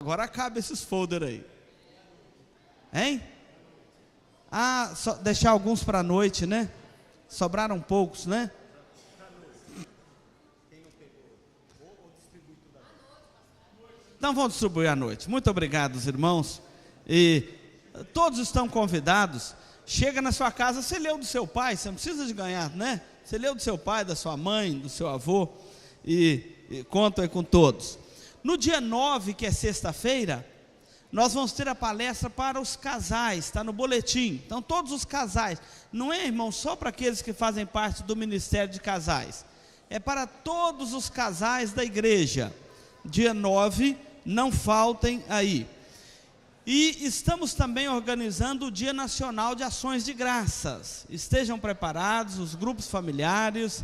Agora acaba esses folders aí. Hein? Ah, só deixar alguns para a noite, né? Sobraram poucos, né? Então vamos distribuir à noite. Muito obrigado, irmãos. E todos estão convidados. Chega na sua casa, você leu do seu pai, você não precisa de ganhar, né? Você leu do seu pai, da sua mãe, do seu avô, e conta aí com todos. No dia 9, que é sexta-feira, nós vamos ter a palestra para os casais, está no boletim. Então todos os casais, não é, irmão, só para aqueles que fazem parte do Ministério de Casais, é para todos os casais da igreja. Dia 9, não faltem aí. E estamos também organizando o Dia Nacional de Ações de Graças. Estejam preparados, os grupos familiares,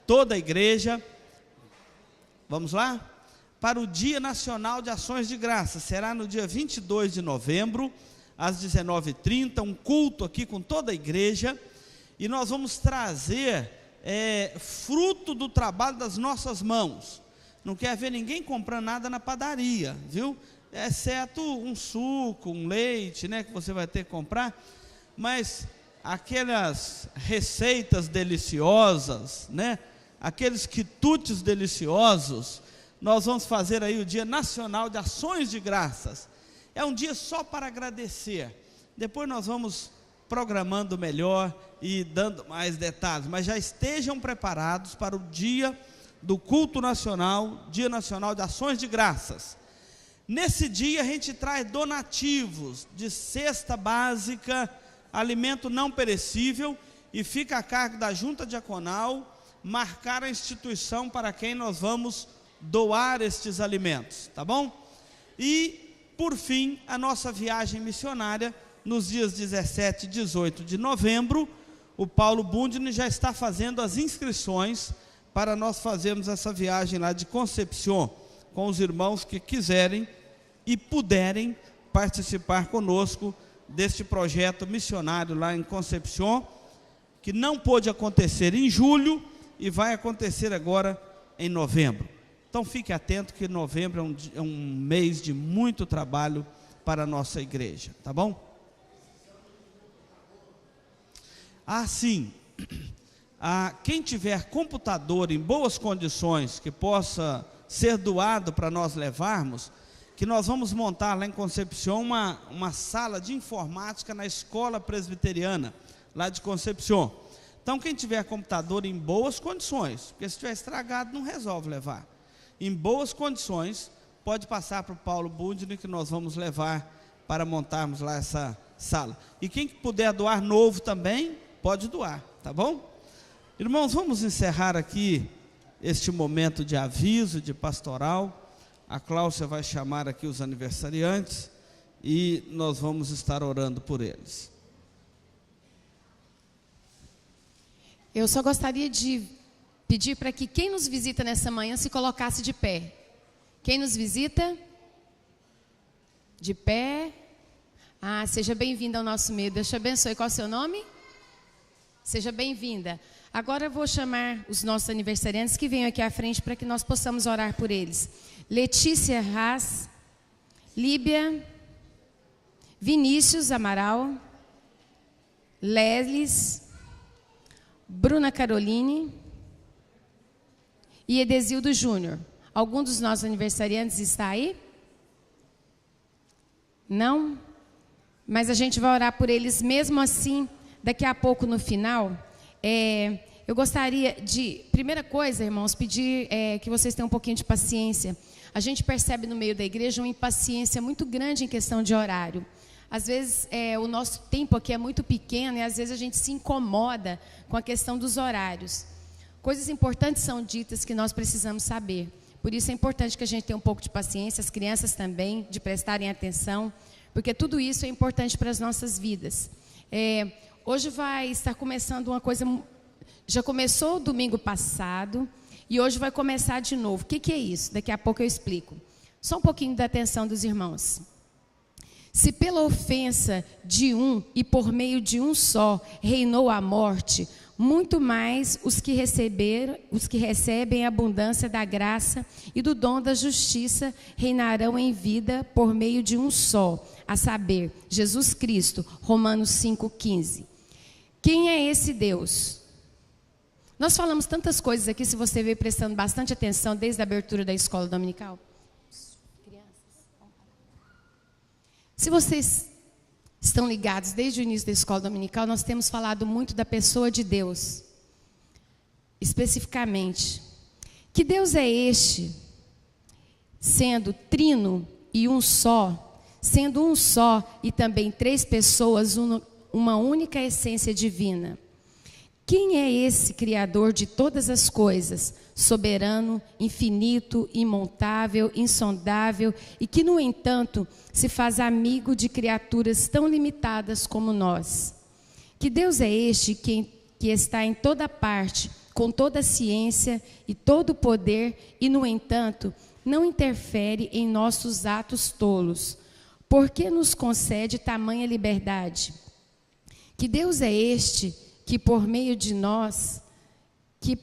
toda a igreja. Vamos lá? Para o Dia Nacional de Ações de Graças. Será no dia 22 de novembro, às 19h30, um culto aqui com toda a igreja. E nós vamos trazer fruto do trabalho das nossas mãos. Não quer ver ninguém comprando nada na padaria, viu? Exceto um suco, um leite, né, que você vai ter que comprar, mas aquelas receitas deliciosas, né, aqueles quitutes deliciosos, nós vamos fazer aí o Dia Nacional de Ações de Graças. É um dia só para agradecer. Depois nós vamos programando melhor e dando mais detalhes, mas já estejam preparados para o dia do culto nacional, Dia Nacional de Ações de Graças. Nesse dia a gente traz donativos de cesta básica, alimento não perecível, e fica a cargo da junta diaconal marcar a instituição para quem nós vamos doar estes alimentos, tá bom? E, por fim, a nossa viagem missionária, nos dias 17 e 18 de novembro, o Paulo Bundini já está fazendo as inscrições para nós fazermos essa viagem lá de Concepción, com os irmãos que quiserem e puderem participar conosco deste projeto missionário lá em Concepción, que não pôde acontecer em julho e vai acontecer agora em novembro. Então fique atento que novembro é um mês de muito trabalho para a nossa igreja, tá bom? Ah, sim. Quem tiver computador em boas condições, que possa ser doado para nós levarmos, que nós vamos montar lá em Concepción uma sala de informática na escola presbiteriana, lá de Concepción. Então quem tiver computador em boas condições, porque se estiver estragado não resolve levar, em boas condições, pode passar para o Paulo Bundini, que nós vamos levar para montarmos lá essa sala. E quem puder doar novo também, pode doar, tá bom? Irmãos, vamos encerrar aqui este momento de aviso, de pastoral. A Cláudia vai chamar aqui os aniversariantes e nós vamos estar orando por eles. Eu só gostaria de pedir para que quem nos visita nessa manhã se colocasse de pé. Quem nos visita? De pé. Seja bem-vinda ao nosso meio. Deus te abençoe. Qual é o seu nome? Seja bem-vinda. Agora eu vou chamar os nossos aniversariantes que venham aqui à frente para que nós possamos orar por eles. Letícia Haas, Líbia, Vinícius Amaral, Lelis, Bruna Caroline e Edesildo Júnior. Algum dos nossos aniversariantes está aí? Não? Mas a gente vai orar por eles mesmo assim, daqui a pouco no final. Eu gostaria de, primeira coisa, irmãos, pedir que vocês tenham um pouquinho de paciência. A gente percebe no meio da igreja uma impaciência muito grande em questão de horário. Às vezes o nosso tempo aqui é muito pequeno e às vezes a gente se incomoda com a questão dos horários. Coisas importantes são ditas que nós precisamos saber. Por isso é importante que a gente tenha um pouco de paciência, as crianças também, de prestarem atenção, porque tudo isso é importante para as nossas vidas. Hoje vai estar começando uma coisa, já começou domingo passado e hoje vai começar de novo. O que é isso? Daqui a pouco eu explico. Só um pouquinho da atenção dos irmãos. Se pela ofensa de um e por meio de um só reinou a morte, muito mais os que recebem a abundância da graça e do dom da justiça reinarão em vida por meio de um só, a saber, Jesus Cristo. Romanos 5,15. Quem é esse Deus? Nós falamos tantas coisas aqui, se você veio prestando bastante atenção desde a abertura da escola dominical. Se vocês estão ligados desde o início da escola dominical, nós temos falado muito da pessoa de Deus. Especificamente, que Deus é este, sendo trino e um só, sendo um só e também três pessoas, uma única essência divina. Quem é esse Criador de todas as coisas, soberano, infinito, imutável, insondável e que, no entanto, se faz amigo de criaturas tão limitadas como nós? Que Deus é este que está em toda parte, com toda a ciência e todo o poder e, no entanto, não interfere em nossos atos tolos? Por que nos concede tamanha liberdade? Que Deus é este que por meio de nós, que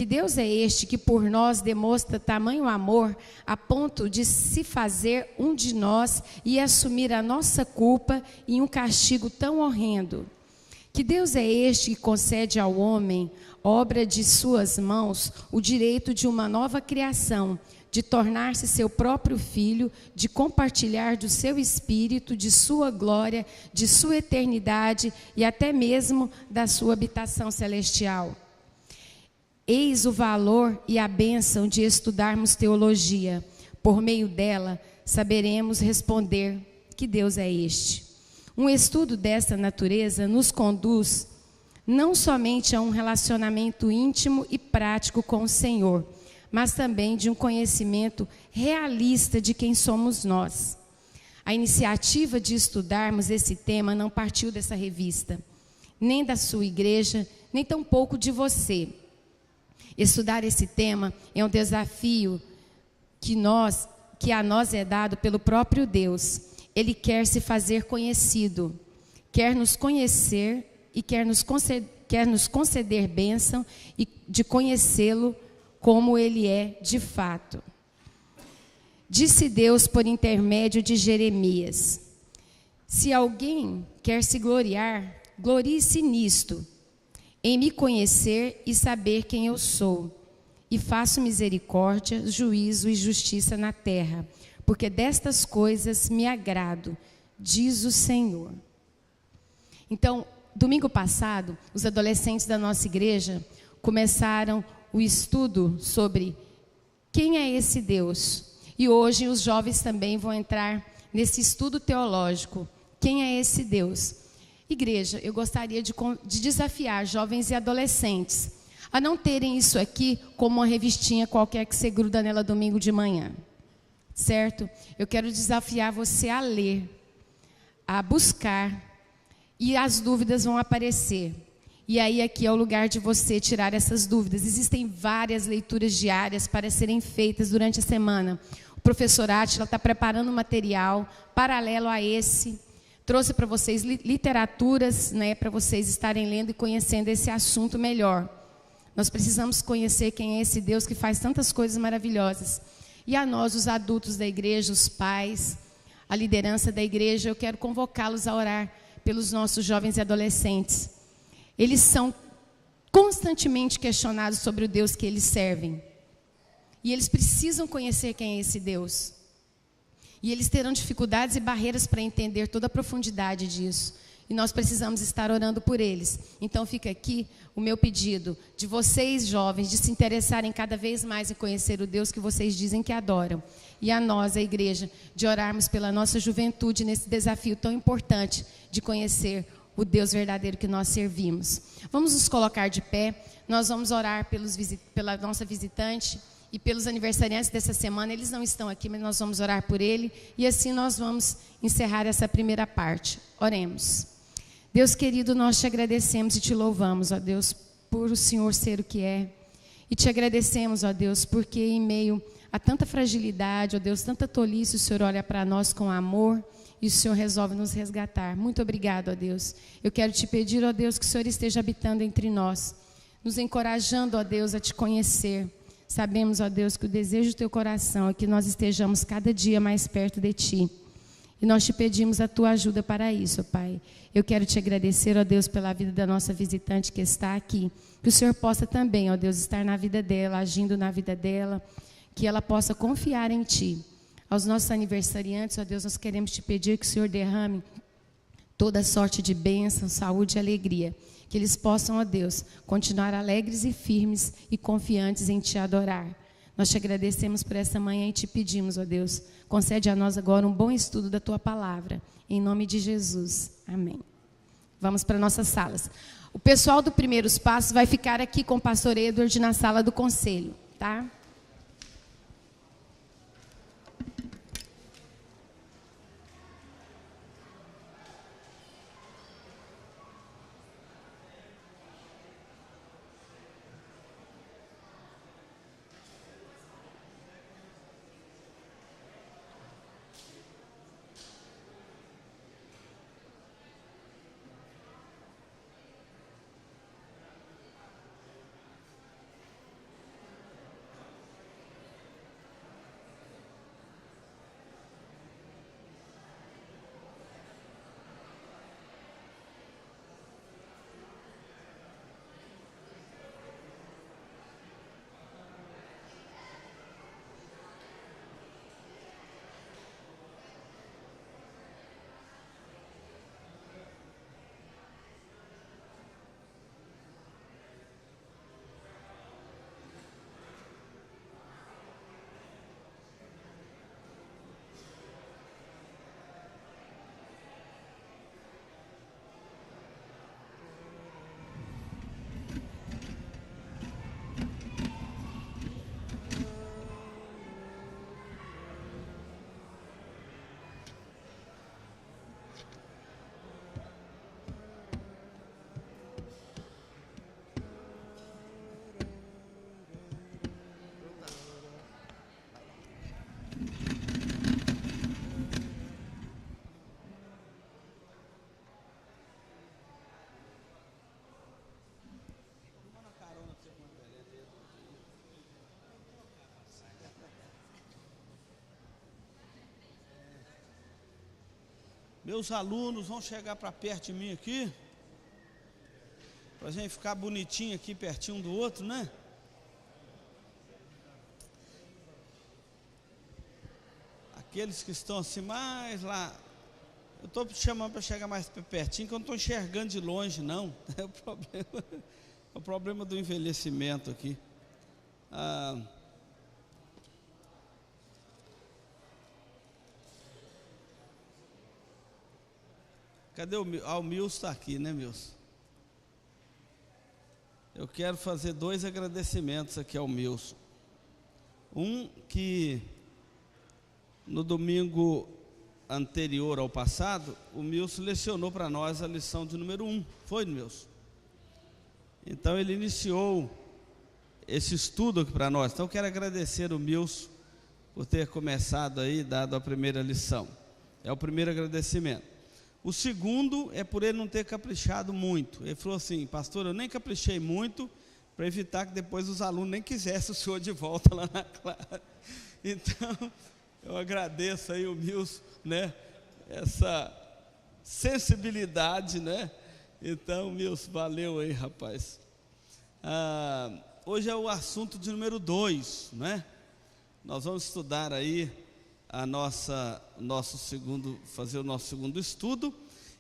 Deus é este que por nós demonstra tamanho amor a ponto de se fazer um de nós e assumir a nossa culpa em um castigo tão horrendo? Que Deus é este que concede ao homem, obra de suas mãos, o direito de uma nova criação, de tornar-se seu próprio filho, de compartilhar do seu espírito, de sua glória, de sua eternidade e até mesmo da sua habitação celestial. Eis o valor e a bênção de estudarmos teologia. Por meio dela, saberemos responder que Deus é este. Um estudo dessa natureza nos conduz não somente a um relacionamento íntimo e prático com o Senhor, mas também de um conhecimento realista de quem somos nós. A iniciativa de estudarmos esse tema não partiu dessa revista, nem da sua igreja, nem tampouco de você. Estudar esse tema é um desafio que a nós é dado pelo próprio Deus. Ele quer se fazer conhecido, quer nos conhecer e quer nos conceder bênção e de conhecê-lo como ele é de fato. Disse Deus por intermédio de Jeremias: se alguém quer se gloriar, glorie-se nisto, em me conhecer e saber quem eu sou, e faço misericórdia, juízo e justiça na terra, porque destas coisas me agrado, diz o Senhor. Então, domingo passado, os adolescentes da nossa igreja começaram o estudo sobre quem é esse Deus. E hoje os jovens também vão entrar nesse estudo teológico. Quem é esse Deus? Igreja, eu gostaria de desafiar jovens e adolescentes a não terem isso aqui como uma revistinha qualquer que você gruda nela domingo de manhã. Certo? Eu quero desafiar você a ler, a buscar, e as dúvidas vão aparecer. E aí aqui é o lugar de você tirar essas dúvidas. Existem várias leituras diárias para serem feitas durante a semana. O professor Átila está preparando um material paralelo a esse. Trouxe para vocês literaturas, né, para vocês estarem lendo e conhecendo esse assunto melhor. Nós precisamos conhecer quem é esse Deus que faz tantas coisas maravilhosas. E a nós, os adultos da igreja, os pais, a liderança da igreja, eu quero convocá-los a orar pelos nossos jovens e adolescentes. Eles são constantemente questionados sobre o Deus que eles servem. E eles precisam conhecer quem é esse Deus. E eles terão dificuldades e barreiras para entender toda a profundidade disso. E nós precisamos estar orando por eles. Então fica aqui o meu pedido de vocês, jovens, de se interessarem cada vez mais em conhecer o Deus que vocês dizem que adoram. E a nós, a igreja, de orarmos pela nossa juventude nesse desafio tão importante de conhecer o Deus verdadeiro que nós servimos. Vamos nos colocar de pé. Nós vamos orar pela nossa visitante e pelos aniversariantes dessa semana. Eles não estão aqui, mas nós vamos orar por ele. E assim nós vamos encerrar essa primeira parte. Oremos. Deus querido, nós te agradecemos e te louvamos, ó Deus, por o Senhor ser o que é. E te agradecemos, ó Deus, porque em meio a tanta fragilidade, ó Deus, tanta tolice, o Senhor olha para nós com amor e o Senhor resolve nos resgatar. Muito obrigado, ó Deus. Eu quero te pedir, ó Deus, que o Senhor esteja habitando entre nós, nos encorajando, ó Deus, a te conhecer. Sabemos, ó Deus, que o desejo do teu coração é que nós estejamos cada dia mais perto de ti. E nós te pedimos a tua ajuda para isso, ó Pai. Eu quero te agradecer, ó Deus, pela vida da nossa visitante que está aqui. Que o Senhor possa também, ó Deus, estar na vida dela, agindo na vida dela, que ela possa confiar em ti. Aos nossos aniversariantes, ó Deus, nós queremos te pedir que o Senhor derrame toda sorte de bênção, saúde e alegria. Que eles possam, ó Deus, continuar alegres e firmes e confiantes em te adorar. Nós te agradecemos por essa manhã e te pedimos, ó Deus, concede a nós agora um bom estudo da tua palavra. Em nome de Jesus. Amém. Vamos para nossas salas. O pessoal do Primeiros Passos vai ficar aqui com o pastor Edward na sala do conselho, tá? Meus alunos vão chegar para perto de mim aqui, para a gente ficar bonitinho aqui, pertinho um do outro, né? Aqueles que estão assim mais lá, eu estou chamando para chegar mais pertinho, que eu não estou enxergando de longe, não. É o problema do envelhecimento aqui. Cadê o Milson? O Milson está aqui, né, Milson? Eu quero fazer 2 agradecimentos aqui ao Milson. Um que no domingo anterior ao passado, o Milson lecionou para nós a lição de número 1. Foi, Milson? Então ele iniciou esse estudo aqui para nós. Então eu quero agradecer o Milson por ter começado aí, dado a primeira lição. É o primeiro agradecimento. O segundo é por ele não ter caprichado muito. Ele falou assim: pastor, eu nem caprichei muito para evitar que depois os alunos nem quisessem o senhor de volta lá na classe. Então, eu agradeço aí o Milson, né? Essa sensibilidade, né? Então, Milson, valeu aí, rapaz. Hoje é o assunto de número 2, né? Nós vamos estudar aí fazer o nosso segundo estudo,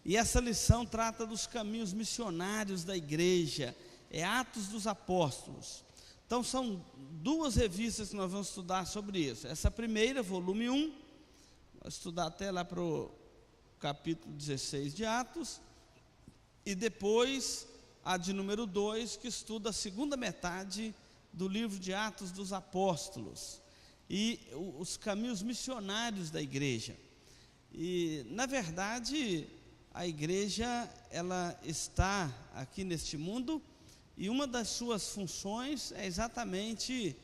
e essa lição trata dos caminhos missionários da igreja, é Atos dos Apóstolos. Então são 2 revistas que nós vamos estudar sobre isso. Essa primeira, volume 1, vamos estudar até lá para o capítulo 16 de Atos, e depois a de número 2, que estuda a segunda metade do livro de Atos dos Apóstolos e os caminhos missionários da igreja. E na verdade a igreja, ela está aqui neste mundo, e uma das suas funções é exatamente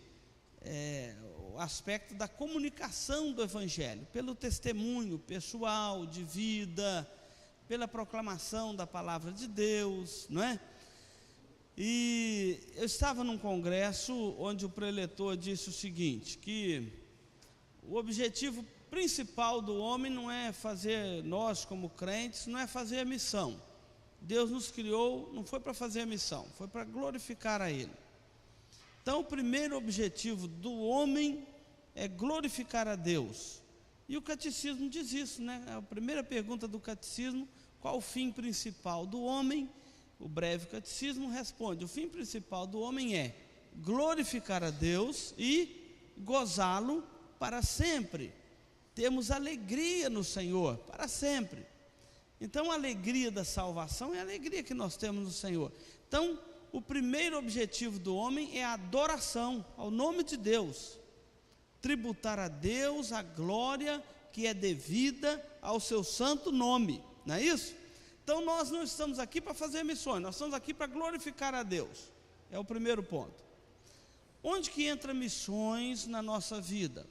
o aspecto da comunicação do Evangelho, pelo testemunho pessoal, de vida, pela proclamação da palavra de Deus, não é? E eu estava num congresso onde o preletor disse o seguinte, que o objetivo principal do homem não é fazer, nós como crentes, não é fazer a missão. Deus nos criou, não foi para fazer a missão, foi para glorificar a Ele. Então o primeiro objetivo do homem é glorificar a Deus. E o catecismo diz isso, né? A primeira pergunta do catecismo, qual o fim principal do homem? O breve catecismo responde, o fim principal do homem é glorificar a Deus e gozá-lo para sempre. Temos alegria no Senhor para sempre. Então a alegria da salvação é a alegria que nós temos no Senhor. Então o primeiro objetivo do homem é a adoração ao nome de Deus, tributar a Deus a glória que é devida ao seu santo nome, não é isso? Então nós não estamos aqui para fazer missões, nós estamos aqui para glorificar a Deus, é o primeiro ponto. Onde que entra missões na nossa vida?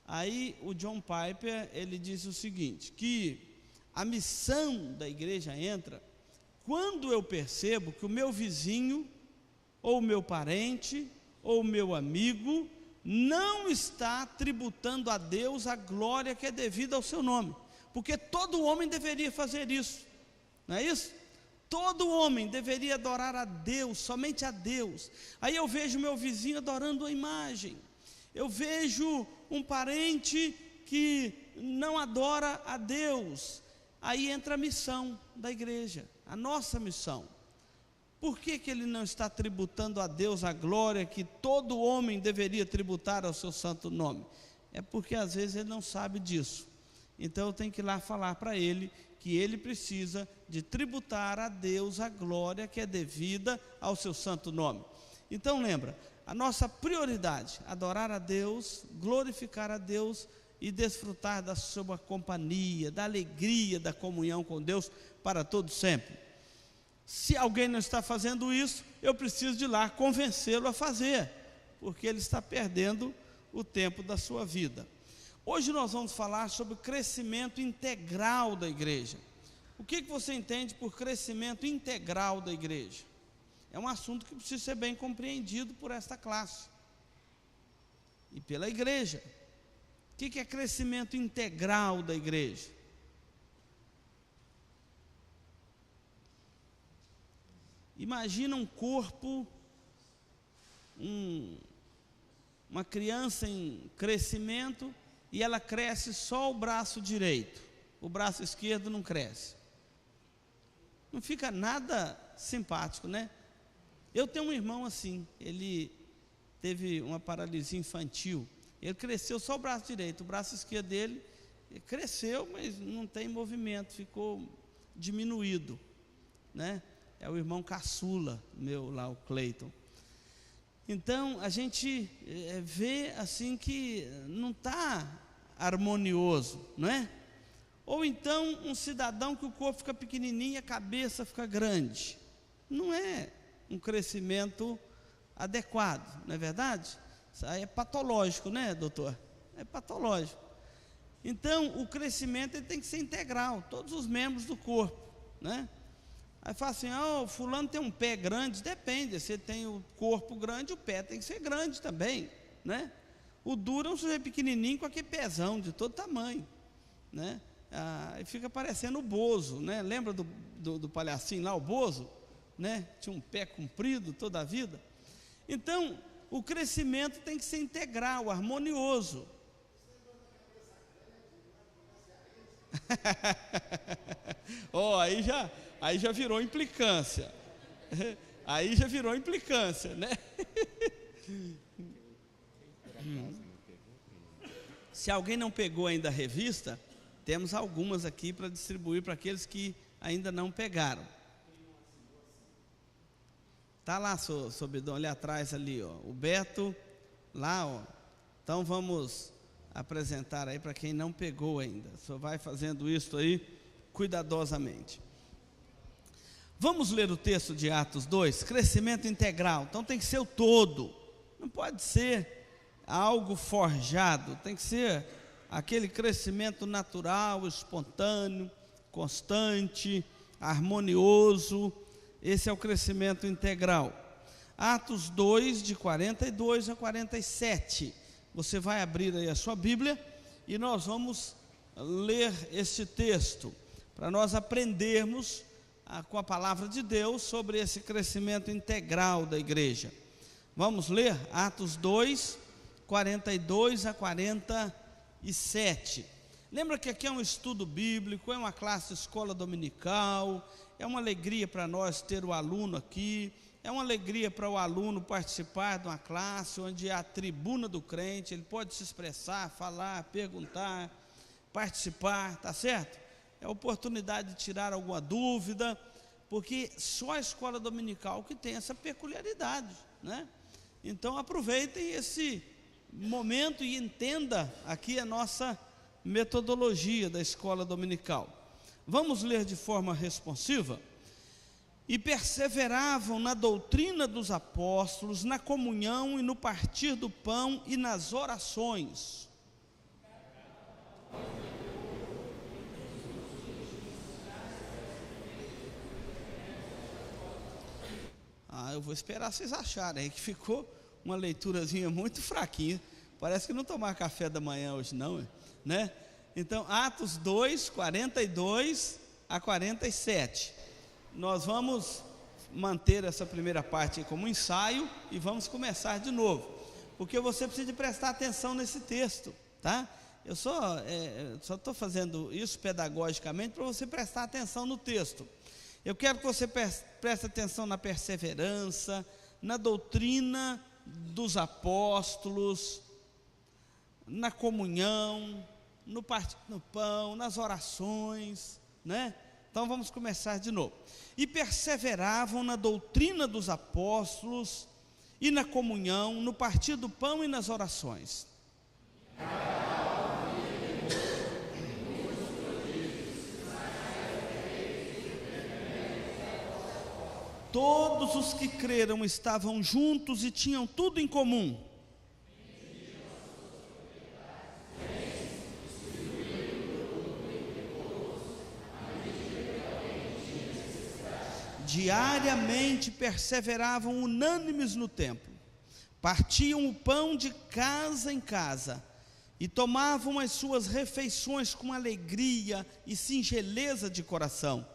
Aí o John Piper, ele diz o seguinte, que a missão da igreja entra quando eu percebo que o meu vizinho, ou o meu parente, ou o meu amigo, não está tributando a Deus a glória que é devida ao seu nome, porque todo homem deveria fazer isso, não é isso? Todo homem deveria adorar a Deus, somente a Deus. Aí eu vejo meu vizinho adorando a imagem, eu vejo um parente que não adora a Deus, aí entra a missão da igreja, a nossa missão. Por que que ele não está tributando a Deus a glória que todo homem deveria tributar ao seu santo nome? É porque às vezes ele não sabe disso. Então eu tenho que ir lá falar para ele que ele precisa de tributar a Deus a glória que é devida ao seu santo nome. Então lembra, a nossa prioridade, adorar a Deus, glorificar a Deus e desfrutar da sua companhia, da alegria, da comunhão com Deus para todo sempre. Se alguém não está fazendo isso, eu preciso de ir lá convencê-lo a fazer, porque ele está perdendo o tempo da sua vida. Hoje nós vamos falar sobre o crescimento integral da igreja. O que você entende por crescimento integral da igreja? É um assunto que precisa ser bem compreendido por esta classe e pela igreja. O que é crescimento integral da igreja? Imagina um corpo, uma criança em crescimento, e ela cresce só o braço direito, o braço esquerdo não cresce. Não fica nada simpático, né? Eu tenho um irmão assim, ele teve uma paralisia infantil, ele cresceu só o braço direito, o braço esquerdo dele cresceu, mas não tem movimento, ficou diminuído, né? É o irmão caçula meu lá, o Cleiton. Então a gente vê assim que não está harmonioso, não é? Ou então um cidadão que o corpo fica pequenininho e a cabeça fica grande. Não é um crescimento adequado, não é verdade? Isso aí é patológico, né, doutor? É patológico. Então o crescimento ele tem que ser integral, todos os membros do corpo, né? Aí fala assim, o fulano tem um pé grande, depende, se ele tem o corpo grande, o pé tem que ser grande também, né? O duro é um sujeito pequenininho com aquele pezão de todo tamanho, né? E fica parecendo o Bozo, né? Lembra do palhacinho lá, o Bozo, né? Tinha um pé comprido toda a vida. Então, o crescimento tem que ser integral, harmonioso. Aí já virou implicância. Aí já virou implicância, né? Se alguém não pegou ainda a revista, temos algumas aqui para distribuir para aqueles que ainda não pegaram. Está lá, Sobidão, ali atrás, ali, ó, o Beto, lá, ó. Então vamos apresentar aí para quem não pegou ainda. Só vai fazendo isso aí cuidadosamente. Vamos ler o texto de Atos 2, crescimento integral. Então tem que ser o todo, não pode ser algo forjado, tem que ser aquele crescimento natural, espontâneo, constante, harmonioso. Esse é o crescimento integral. Atos 2, de 42 a 47. Você vai abrir aí a sua Bíblia e nós vamos ler este texto, para nós aprendermos com a palavra de Deus sobre esse crescimento integral da igreja. Vamos ler Atos 2, 42 a 47. Lembra que aqui é um estudo bíblico, é uma classe de escola dominical, é uma alegria para nós ter o aluno aqui, é uma alegria para o aluno participar de uma classe onde é a tribuna do crente, ele pode se expressar, falar, perguntar, participar, tá certo? É a oportunidade de tirar alguma dúvida, porque só a escola dominical que tem essa peculiaridade, né? Então aproveitem esse momento e entenda aqui a nossa metodologia da escola dominical. Vamos ler de forma responsiva. E perseveravam na doutrina dos apóstolos, na comunhão e no partir do pão e nas orações. Eu vou esperar vocês acharem aí que ficou uma leiturazinha muito fraquinha. Parece que não tomaram café da manhã hoje não, né? Então, Atos 2, 42 a 47. Nós vamos manter essa primeira parte como ensaio e vamos começar de novo, porque você precisa de prestar atenção nesse texto, tá? Eu só estou fazendo isso pedagogicamente para você prestar atenção no texto. Eu quero que você preste atenção na perseverança, na doutrina dos apóstolos, na comunhão, no partir do pão, nas orações, né? Então vamos começar de novo. E perseveravam na doutrina dos apóstolos e na comunhão, no partir do pão e nas orações. Todos os que creram estavam juntos e tinham tudo em comum. Diariamente perseveravam unânimes no templo, partiam o pão de casa em casa e tomavam as suas refeições com alegria e singeleza de coração.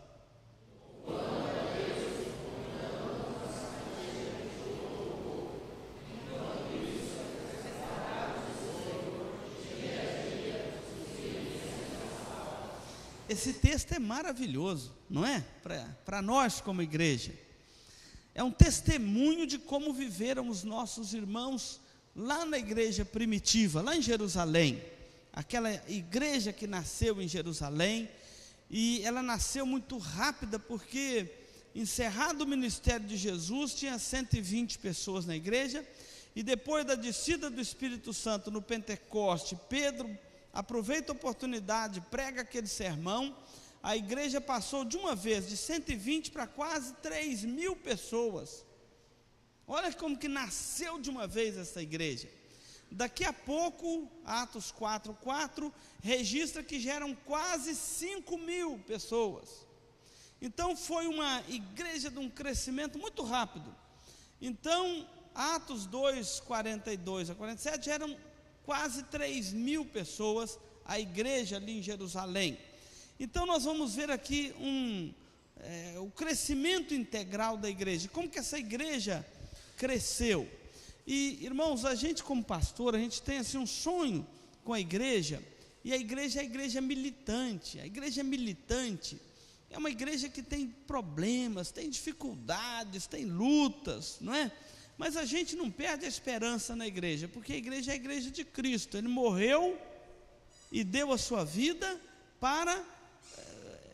Esse texto é maravilhoso, não é? Para nós como igreja. É um testemunho de como viveram os nossos irmãos lá na igreja primitiva, lá em Jerusalém. Aquela igreja que nasceu em Jerusalém, e ela nasceu muito rápida, porque encerrado o ministério de Jesus, tinha 120 pessoas na igreja, e depois da descida do Espírito Santo no Pentecoste, Pedro aproveita a oportunidade, prega aquele sermão, a igreja passou de uma vez de 120 para quase 3.000 pessoas. Olha como que nasceu de uma vez essa igreja. Daqui a pouco, Atos 4:4 registra que já eram quase 5.000 pessoas. Então foi uma igreja de um crescimento muito rápido. Então, Atos 2, 42 a 47 já eram quase 3.000 pessoas, a igreja ali em Jerusalém. Então nós vamos ver aqui o crescimento integral da igreja, como que essa igreja cresceu. E irmãos, a gente como pastor, a gente tem assim um sonho com a igreja, e a igreja é a igreja militante. A igreja militante é uma igreja que tem problemas, tem dificuldades, tem lutas, não é? Mas a gente não perde a esperança na igreja, porque a igreja é a igreja de Cristo. Ele morreu e deu a sua vida para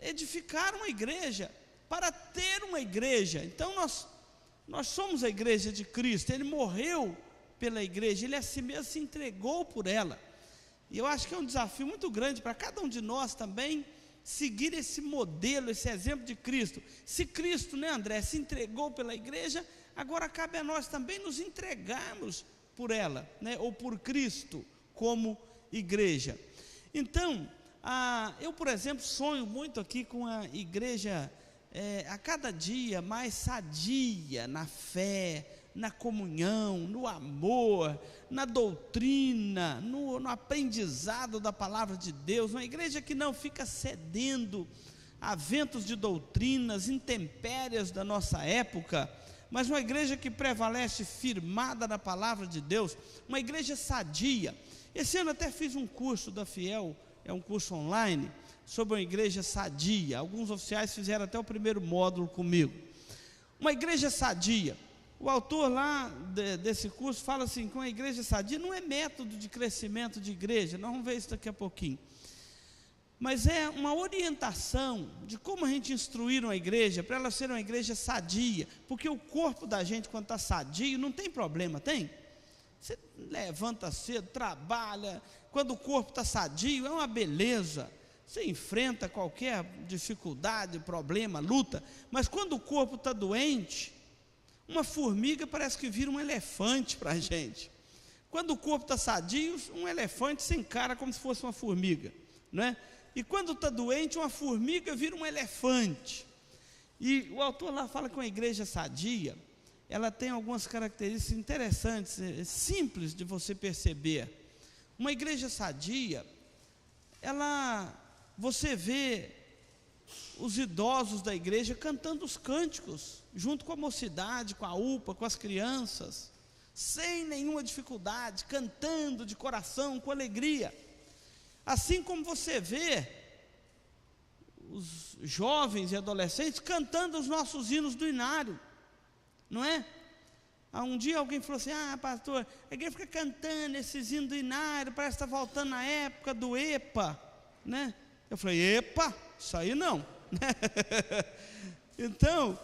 edificar uma igreja, para ter uma igreja. Então nós somos a igreja de Cristo. Ele morreu pela igreja, ele a si mesmo se entregou por ela. E eu acho que é um desafio muito grande para cada um de nós também seguir esse modelo, esse exemplo de Cristo. Se Cristo, né, André, se entregou pela igreja, agora cabe a nós também nos entregarmos por ela, né? Ou por Cristo como igreja. Então, eu, por exemplo, sonho muito aqui com a igreja a cada dia mais sadia na fé, na comunhão, no amor, na doutrina, no aprendizado da palavra de Deus, uma igreja que não fica cedendo a ventos de doutrinas, intempéries da nossa época, mas uma igreja que prevalece firmada na palavra de Deus, uma igreja sadia. Esse ano até fiz um curso da Fiel, é um curso online, sobre uma igreja sadia. Alguns oficiais fizeram até o primeiro módulo comigo. Uma igreja sadia. O autor lá desse curso fala assim, que uma igreja sadia não é método de crescimento de igreja, nós vamos ver isso daqui a pouquinho, mas é uma orientação de como a gente instruir uma igreja, para ela ser uma igreja sadia, porque o corpo da gente quando está sadio, não tem problema, tem? Você levanta cedo, trabalha, quando o corpo está sadio, é uma beleza, você enfrenta qualquer dificuldade, problema, luta, mas quando o corpo está doente, uma formiga parece que vira um elefante para a gente. Quando o corpo está sadio, um elefante se encara como se fosse uma formiga, não é? E quando está doente, uma formiga vira um elefante. E o autor lá fala que uma igreja sadia, ela tem algumas características interessantes, simples de você perceber. Uma igreja sadia, você vê os idosos da igreja cantando os cânticos, junto com a mocidade, com a UPA, com as crianças, sem nenhuma dificuldade, cantando de coração, com alegria. Assim como você vê os jovens e adolescentes cantando os nossos hinos do inário, não é? Um dia alguém falou assim, pastor, a igreja fica cantando esses hinos do inário, parece que está voltando na época do EPA, né? Eu falei, EPA, isso aí não. Então,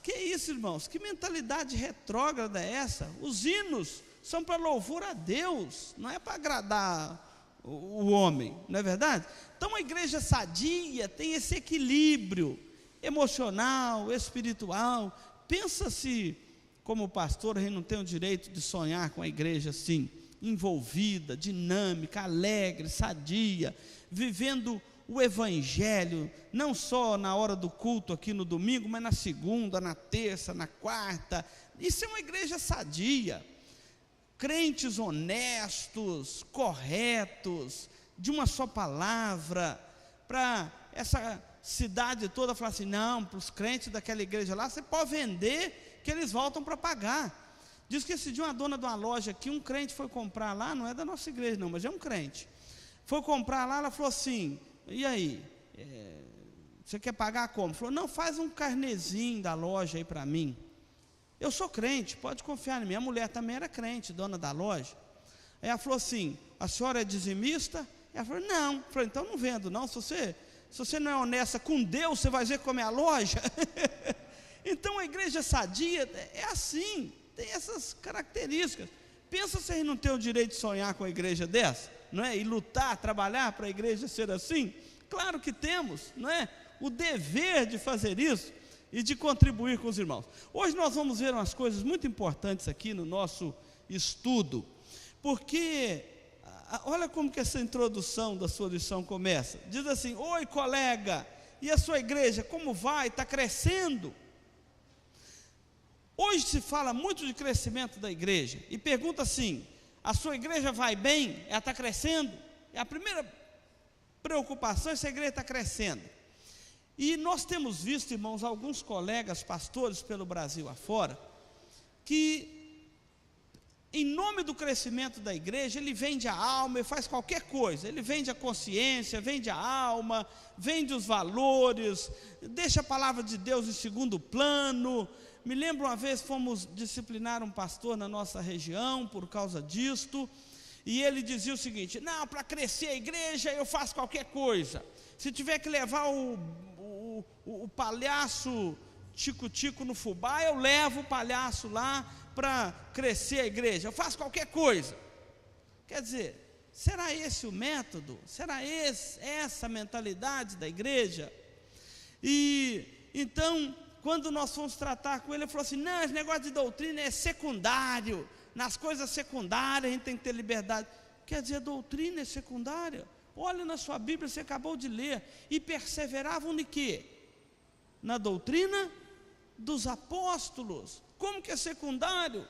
que isso, irmãos? Que mentalidade retrógrada é essa? Os hinos são para louvor a Deus, não é para agradar o homem, não é verdade? Então a igreja sadia tem esse equilíbrio emocional, espiritual. Pensa se, como pastor, a gente não tem o direito de sonhar com a igreja assim, envolvida, dinâmica, alegre, sadia, vivendo o evangelho, não só na hora do culto aqui no domingo, mas na segunda, na terça, na quarta. Isso é uma igreja sadia, crentes honestos, corretos, de uma só palavra, para essa cidade toda falar assim, não, para os crentes daquela igreja lá, você pode vender, que eles voltam para pagar. Diz que esse dia uma dona de uma loja aqui, um crente foi comprar lá, não é da nossa igreja não, mas é um crente, foi comprar lá, ela falou assim, e aí, você quer pagar como? Falou, não, faz um carnezinho da loja aí para mim. Eu sou crente, pode confiar em mim. A mulher também era crente, dona da loja. Aí ela falou assim, a senhora é dizimista? Ela falou, não. Eu falei, então não vendo não, se você não é honesta com Deus, você vai ver como é a loja. Então a igreja sadia é assim, tem essas características. Pensa se a gente não tem o direito de sonhar com a igreja dessa, não é? E lutar, trabalhar para a igreja ser assim? Claro que temos, não é? O dever de fazer isso e de contribuir com os irmãos. Hoje nós vamos ver umas coisas muito importantes aqui no nosso estudo, porque olha como que essa introdução da sua lição começa. Diz assim, oi colega, e a sua igreja, como vai? Está crescendo? Hoje se fala muito de crescimento da igreja, e pergunta assim, a sua igreja vai bem? Ela está crescendo? É a primeira preocupação, essa igreja está crescendo. E nós temos visto, irmãos, alguns colegas pastores pelo Brasil afora, que em nome do crescimento da igreja, ele vende a alma, ele faz qualquer coisa, ele vende a consciência, vende a alma, vende os valores, deixa a palavra de Deus em segundo plano. Me lembro uma vez fomos disciplinar um pastor na nossa região por causa disto, e ele dizia o seguinte, não, para crescer a igreja eu faço qualquer coisa, se tiver que levar o palhaço tico-tico no fubá, eu levo o palhaço lá para crescer a igreja, eu faço qualquer coisa. Quer dizer, será esse o método? Será essa a mentalidade da igreja? E então, quando nós fomos tratar com ele, ele falou assim, não, esse negócio de doutrina é secundário, nas coisas secundárias a gente tem que ter liberdade. Quer dizer, a doutrina é secundária? Olha na sua Bíblia, você acabou de ler. E perseveravam em quê? Na doutrina dos apóstolos. Como que é secundário?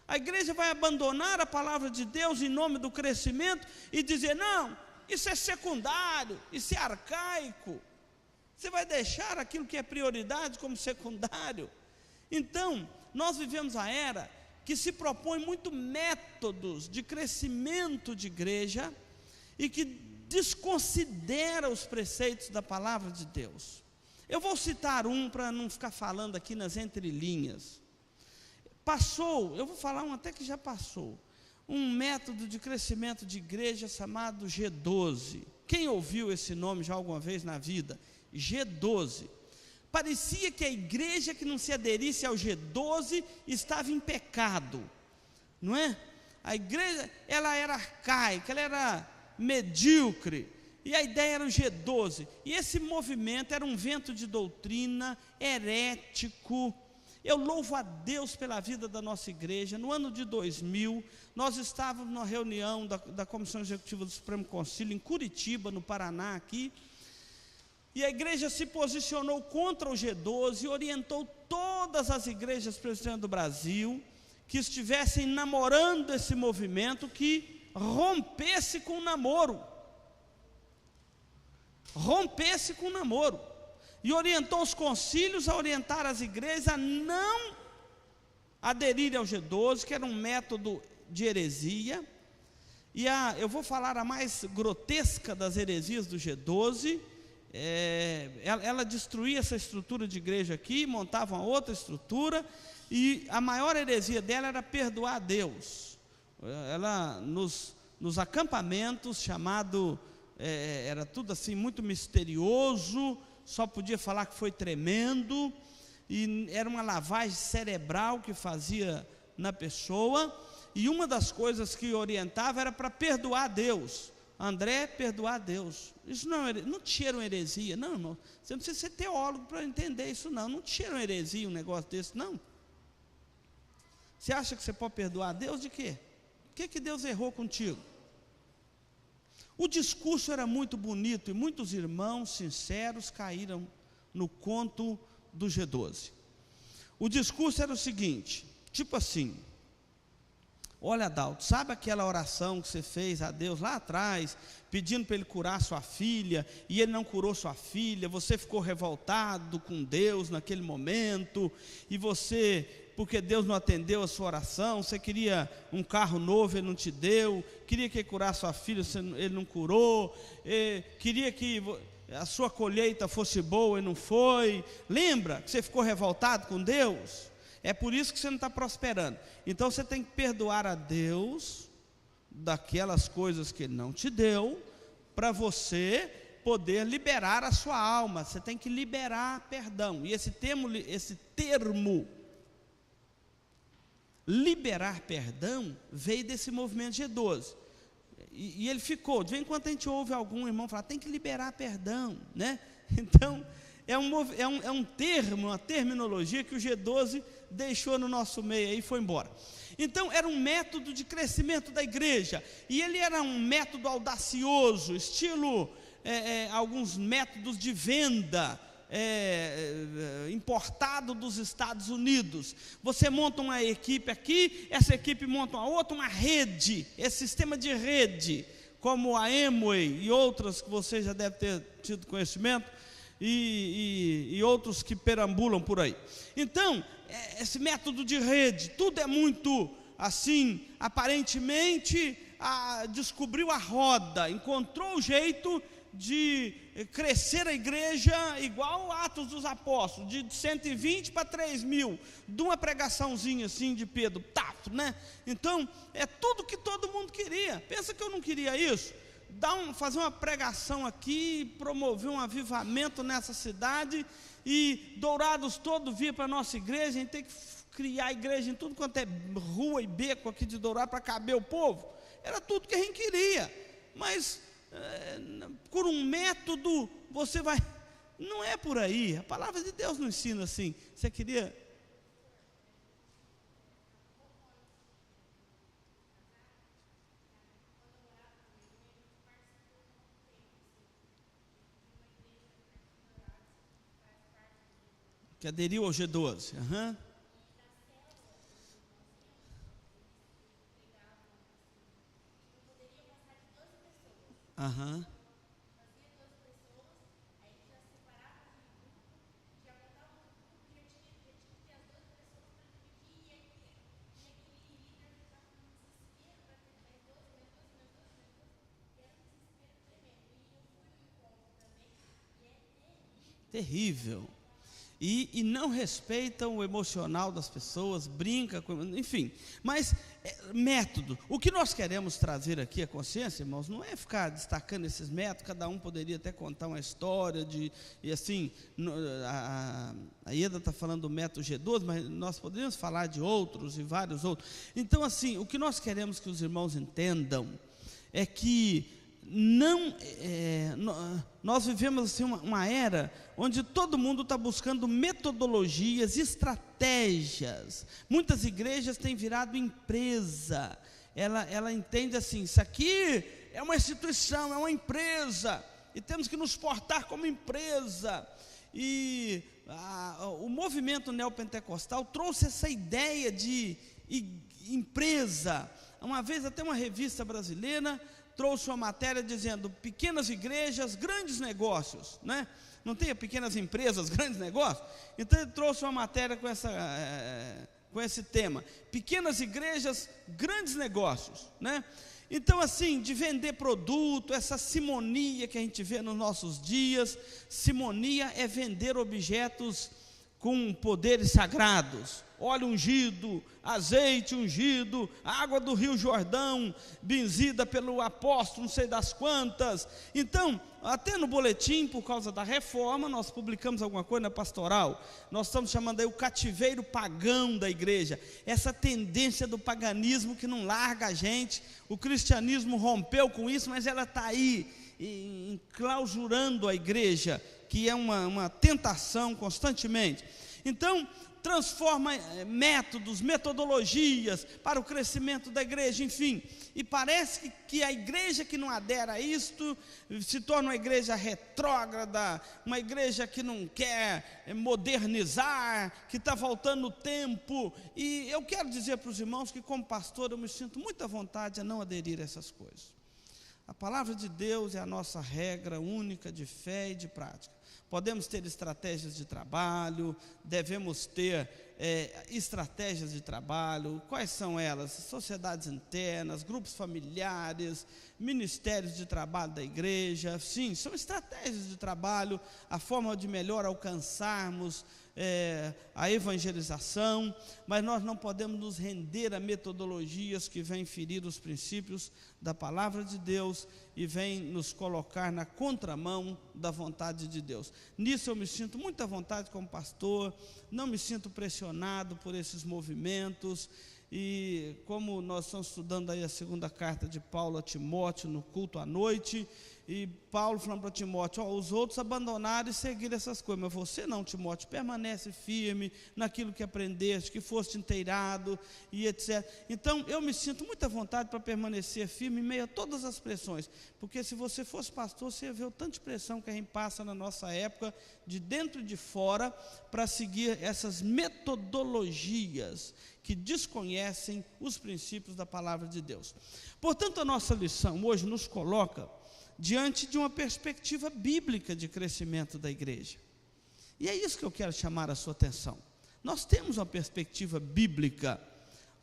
A igreja vai abandonar a palavra de Deus em nome do crescimento e dizer, não, isso é secundário, isso é arcaico. Você vai deixar aquilo que é prioridade como secundário? Então, nós vivemos a era que se propõe muito métodos de crescimento de igreja e que desconsidera os preceitos da palavra de Deus. Eu vou citar um para não ficar falando aqui nas entrelinhas. Passou, eu vou falar um até que já passou, um método de crescimento de igreja chamado G12. Quem ouviu esse nome já alguma vez na vida? G12. Parecia que a igreja que não se aderisse ao G12 estava em pecado, não é? A igreja, ela era arcaica, ela era medíocre, e a ideia era o G12, e esse movimento era um vento de doutrina herético. Eu louvo a Deus pela vida da nossa igreja. No ano de 2000, nós estávamos numa reunião da Comissão Executiva do Supremo Concílio, em Curitiba, no Paraná, aqui, e a igreja se posicionou contra o G12 e orientou todas as igrejas presbiterianas do Brasil que estivessem namorando esse movimento, que rompesse com o namoro. Rompesse com o namoro. E orientou os concílios a orientar as igrejas a não aderirem ao G12, que era um método de heresia. E eu vou falar a mais grotesca das heresias do G12. Ela destruía essa estrutura de igreja aqui, montava uma outra estrutura, e a maior heresia dela era perdoar a Deus. Ela, nos acampamentos, era tudo assim muito misterioso, só podia falar que foi tremendo, e era uma lavagem cerebral que fazia na pessoa, e uma das coisas que orientava era para perdoar a Deus. André, perdoar a Deus. Isso não te cheira uma heresia, não, irmão. Você não precisa ser teólogo para entender isso, não. Não te cheira uma heresia um negócio desse, não. Você acha que você pode perdoar a Deus de quê? O que Deus errou contigo? O discurso era muito bonito e muitos irmãos sinceros caíram no conto do G12. O discurso era o seguinte, tipo assim: olha, Adalto, sabe aquela oração que você fez a Deus lá atrás, pedindo para Ele curar sua filha, e Ele não curou sua filha, você ficou revoltado com Deus naquele momento, e você, porque Deus não atendeu a sua oração, você queria um carro novo, Ele não te deu, queria que Ele curasse sua filha, Ele não curou, queria que a sua colheita fosse boa e não foi. Lembra que você ficou revoltado com Deus? É por isso que você não está prosperando. Então você tem que perdoar a Deus daquelas coisas que Ele não te deu, para você poder liberar a sua alma. Você tem que liberar perdão. E esse termo liberar perdão veio desse movimento G12. E ele ficou, de vez em quando a gente ouve algum irmão falar, tem que liberar perdão, né? Então, é um termo, uma terminologia que o G12 deixou no nosso meio e foi embora. Então, era um método de crescimento da igreja, e ele era um método audacioso, estilo alguns métodos de venda, importado dos Estados Unidos. Você monta uma equipe aqui, essa equipe monta uma outra, uma rede, esse sistema de rede, como a Amway e outras que você já deve ter tido conhecimento, e outros que perambulam por aí. Então, esse método de rede, tudo é muito assim, aparentemente descobriu a roda, encontrou o jeito de crescer a igreja igual Atos dos Apóstolos, de 120 para 3.000, de uma pregaçãozinha assim de Pedro, né? Então, é tudo que todo mundo queria. Pensa que eu não queria isso? Fazer uma pregação aqui, promover um avivamento nessa cidade, e Dourados todo via para a nossa igreja, a gente tem que criar igreja em tudo quanto é rua e beco aqui de Dourados para caber o povo. Era tudo que a gente queria, mas por um método você vai, não é por aí. A palavra de Deus não ensina assim. Você queria? que aderiu ao G12. Aham. Terrível. E não respeitam o emocional das pessoas, brinca com, enfim. Mas método, o que nós queremos trazer aqui à consciência, irmãos, não é ficar destacando esses métodos. Cada um poderia até contar uma história e assim, a Ieda está falando do método G12, mas nós poderíamos falar de outros e vários outros. Então assim, o que nós queremos que os irmãos entendam é que nós vivemos assim uma era onde todo mundo está buscando metodologias, estratégias. Muitas igrejas têm virado empresa. Ela entende assim: isso aqui é uma instituição, é uma empresa, e temos que nos portar como empresa. E o movimento neopentecostal trouxe essa ideia de empresa. Uma vez até uma revista brasileira trouxe uma matéria dizendo: pequenas igrejas, grandes negócios, né? Não tem pequenas empresas, grandes negócios? Então ele trouxe uma matéria com esse tema: pequenas igrejas, grandes negócios, né? Então assim, de vender produto, essa simonia que a gente vê nos nossos dias. Simonia é vender objetos com poderes sagrados: óleo ungido, azeite ungido, água do Rio Jordão, benzida pelo apóstolo, não sei das quantas. Então, até no boletim, por causa da reforma, nós publicamos alguma coisa na pastoral. Nós estamos chamando aí o cativeiro pagão da igreja, essa tendência do paganismo que não larga a gente. O cristianismo rompeu com isso, mas ela está aí, enclausurando a igreja, que é uma tentação constantemente. Então, transforma métodos, metodologias para o crescimento da igreja, enfim. E parece que a igreja que não adera a isto se torna uma igreja retrógrada, uma igreja que não quer modernizar, que está faltando o tempo. E eu quero dizer para os irmãos que, como pastor, eu me sinto muita vontade a não aderir a essas coisas. A palavra de Deus é a nossa regra única de fé e de prática. Podemos ter estratégias de trabalho, devemos ter estratégias de trabalho. Quais são elas? Sociedades internas, grupos familiares, ministérios de trabalho da igreja. Sim, são estratégias de trabalho, a forma de melhor alcançarmos a evangelização, mas nós não podemos nos render a metodologias que vêm ferir os princípios da palavra de Deus e vêm nos colocar na contramão da vontade de Deus. Nisso eu me sinto muita vontade como pastor, não me sinto pressionado por esses movimentos. E como nós estamos estudando aí a segunda carta de Paulo a Timóteo no culto à noite, e Paulo falando para Timóteo: os outros abandonaram e seguiram essas coisas, mas você não, Timóteo, permanece firme naquilo que aprendeste, que foste inteirado e etc. Então eu me sinto muita vontade para permanecer firme em meio a todas as pressões, porque se você fosse pastor, você ia ver o tanto de pressão que a gente passa na nossa época, de dentro e de fora, para seguir essas metodologias que desconhecem os princípios da palavra de Deus. Portanto, a nossa lição hoje nos coloca diante de uma perspectiva bíblica de crescimento da igreja. E é isso que eu quero chamar a sua atenção. Nós temos uma perspectiva bíblica,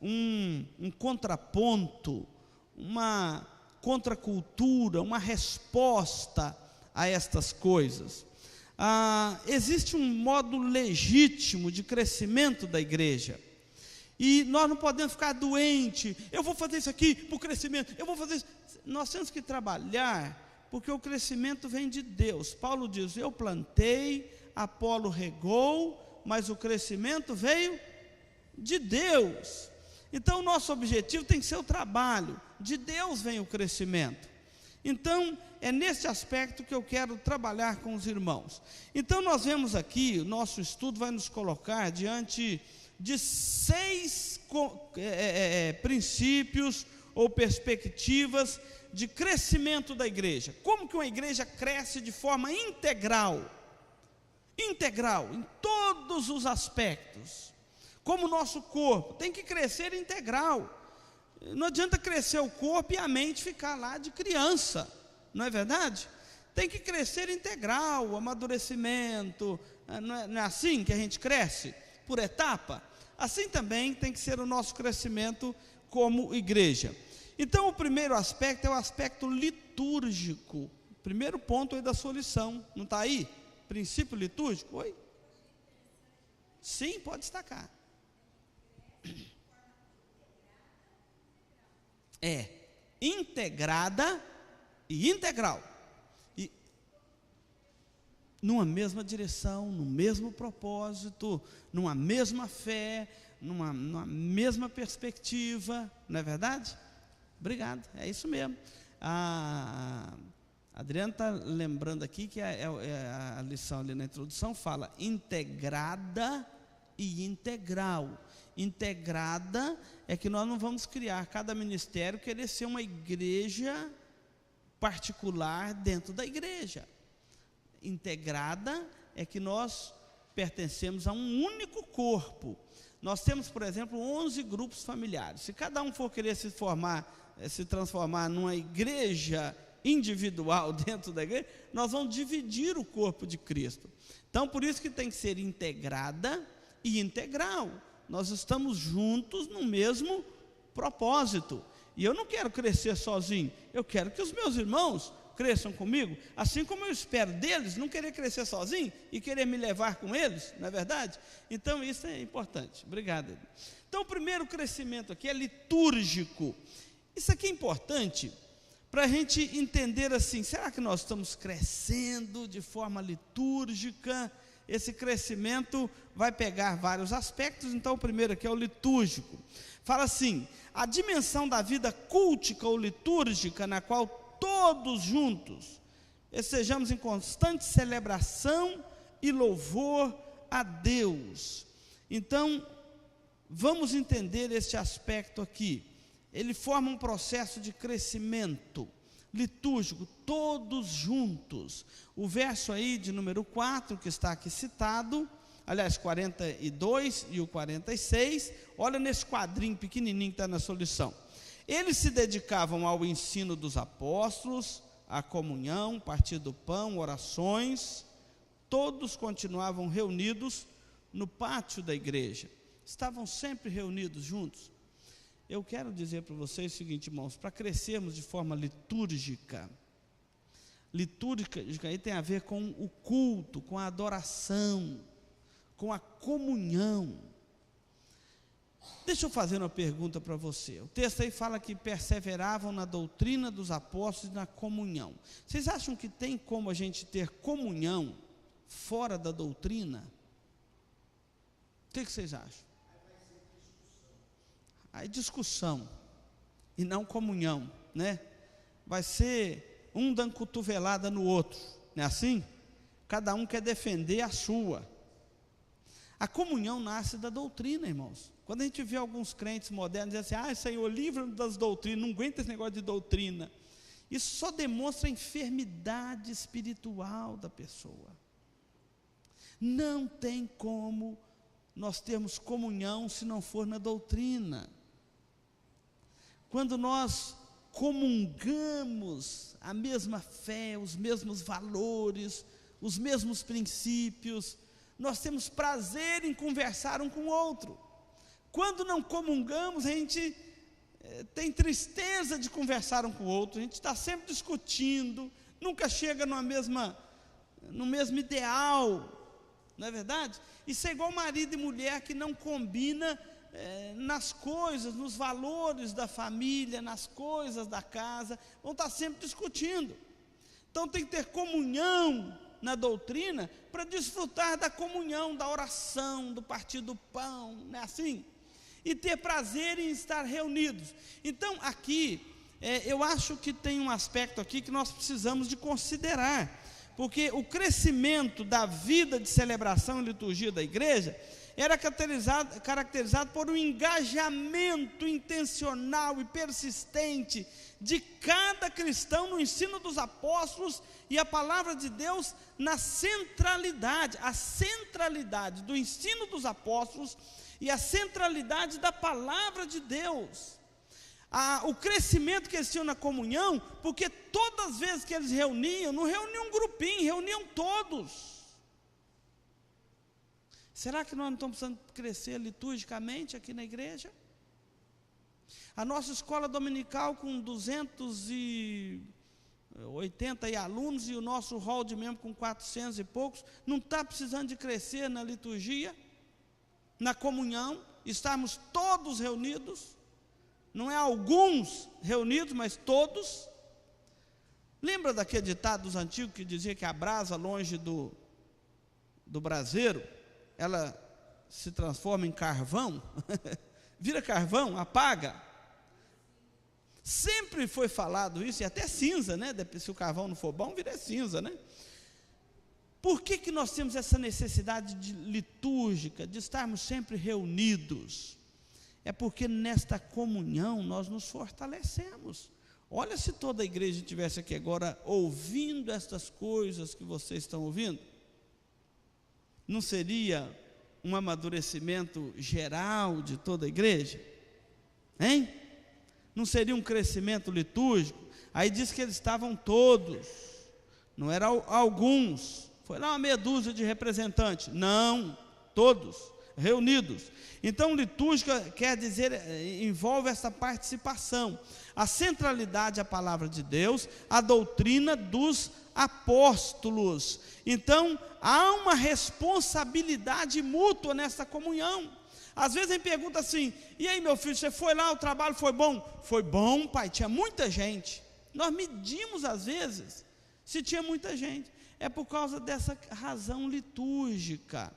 um contraponto, uma contracultura, uma resposta a estas coisas. Existe um modo legítimo de crescimento da igreja. E nós não podemos ficar doentes: eu vou fazer isso aqui para o crescimento, eu vou fazer isso. Nós temos que trabalhar, porque o crescimento vem de Deus. Paulo diz: eu plantei, Apolo regou, mas o crescimento veio de Deus. Então o nosso objetivo tem que ser o trabalho. De Deus vem o crescimento. Então é nesse aspecto que eu quero trabalhar com os irmãos. Então nós vemos aqui, o nosso estudo vai nos colocar diante de 6 princípios ou perspectivas de crescimento da igreja. Como que uma igreja cresce de forma integral? integral, em todos os aspectos. Como o nosso corpo tem que crescer integral. Não adianta crescer o corpo e a mente ficar lá de criança, não é verdade? Tem que crescer integral, o amadurecimento, não é assim que a gente cresce? Por etapa? Assim também tem que ser o nosso crescimento como igreja. Então o primeiro aspecto é o aspecto litúrgico. Primeiro ponto aí da sua lição, não está aí? Princípio litúrgico, oi? Sim, pode destacar. É integrada e integral. E numa mesma direção, no mesmo propósito, numa mesma fé, numa mesma perspectiva, não é verdade? Obrigado, é isso mesmo. A Adriana está lembrando aqui que a lição ali na introdução fala integrada e integral. Integrada é que nós não vamos criar cada ministério querer ser uma igreja particular dentro da igreja. Integrada é que nós pertencemos a um único corpo. Nós temos, por exemplo, 11 grupos familiares. Se cada um for querer se transformar numa igreja individual dentro da igreja, nós vamos dividir o corpo de Cristo. Então, por isso que tem que ser integrada e integral. Nós estamos juntos no mesmo propósito. E eu não quero crescer sozinho, eu quero que os meus irmãos cresçam comigo, assim como eu espero deles não querer crescer sozinho e querer me levar com eles, não é verdade? Então isso é importante. Obrigado. Então o primeiro crescimento aqui é litúrgico. Isso aqui é importante para a gente entender assim, será que nós estamos crescendo de forma litúrgica? Esse crescimento vai pegar vários aspectos. Então o primeiro aqui é o litúrgico. Fala assim, a dimensão da vida cultica ou litúrgica, na qual todos juntos estejamos em constante celebração e louvor a Deus. Então vamos entender este aspecto aqui. Ele forma um processo de crescimento litúrgico, todos juntos. O verso aí de número 4, que está aqui citado, aliás, 42 e o 46, olha nesse quadrinho pequenininho que está na sua lição. Eles se dedicavam ao ensino dos apóstolos, à comunhão, partir do pão, orações. Todos continuavam reunidos no pátio da igreja. Estavam sempre reunidos juntos. Eu quero dizer para vocês o seguinte, irmãos, para crescermos de forma litúrgica aí tem a ver com o culto, com a adoração, com a comunhão. Deixa eu fazer uma pergunta para você. O texto aí fala que perseveravam na doutrina dos apóstolos e na comunhão. Vocês acham que tem como a gente ter comunhão fora da doutrina? O que vocês acham? Aí discussão e não comunhão, né? Vai ser um dando cotovelada no outro, não é assim? Cada um quer defender a sua. A comunhão nasce da doutrina, irmãos. Quando a gente vê alguns crentes modernos dizendo assim, Senhor, livra-nos das doutrinas, não aguenta esse negócio de doutrina. Isso só demonstra a enfermidade espiritual da pessoa. Não tem como nós termos comunhão se não for na doutrina. Quando nós comungamos a mesma fé, os mesmos valores, os mesmos princípios, nós temos prazer em conversar um com o outro. Quando não comungamos, a gente tem tristeza de conversar um com o outro, a gente está sempre discutindo, nunca chega no mesmo ideal, não é verdade? Isso é igual marido e mulher que não combina nas coisas, nos valores da família, nas coisas da casa, vão estar sempre discutindo. Então tem que ter comunhão na doutrina para desfrutar da comunhão, da oração, do partir do pão, não é assim? E ter prazer em estar reunidos. Então aqui, eu acho que tem um aspecto aqui que nós precisamos de considerar, porque o crescimento da vida de celebração e liturgia da igreja era caracterizado por um engajamento intencional e persistente de cada cristão no ensino dos apóstolos e a palavra de Deus na centralidade, a centralidade do ensino dos apóstolos e a centralidade da palavra de Deus. O crescimento que eles tinham na comunhão, porque todas as vezes que eles reuniam, não reuniam um grupinho, reuniam todos. Será que nós não estamos precisando crescer liturgicamente aqui na igreja? A nossa escola dominical com 280 alunos e o nosso hall de membros com 400 e poucos, não está precisando de crescer na liturgia, na comunhão, estarmos todos reunidos, não é alguns reunidos, mas todos. Lembra daquele ditado dos antigos que dizia que a brasa longe do braseiro, ela se transforma em carvão, vira carvão, apaga. Sempre foi falado isso, e até cinza, né? Se o carvão não for bom, vira cinza, né? Por que nós temos essa necessidade litúrgica, de estarmos sempre reunidos? É porque nesta comunhão nós nos fortalecemos. Olha, se toda a igreja estivesse aqui agora ouvindo estas coisas que vocês estão ouvindo, não seria um amadurecimento geral de toda a igreja? Hein? Não seria um crescimento litúrgico? Aí diz que eles estavam todos, não eram alguns, foi lá uma meia dúzia de representantes, não, todos reunidos. Então litúrgica quer dizer, envolve essa participação, a centralidade à palavra de Deus, a doutrina dos apóstolos. Então há uma responsabilidade mútua nessa comunhão. Às vezes a gente pergunta assim: e aí, meu filho, você foi lá, o trabalho foi bom? Foi bom, pai, tinha muita gente. Nós medimos às vezes se tinha muita gente, é por causa dessa razão litúrgica,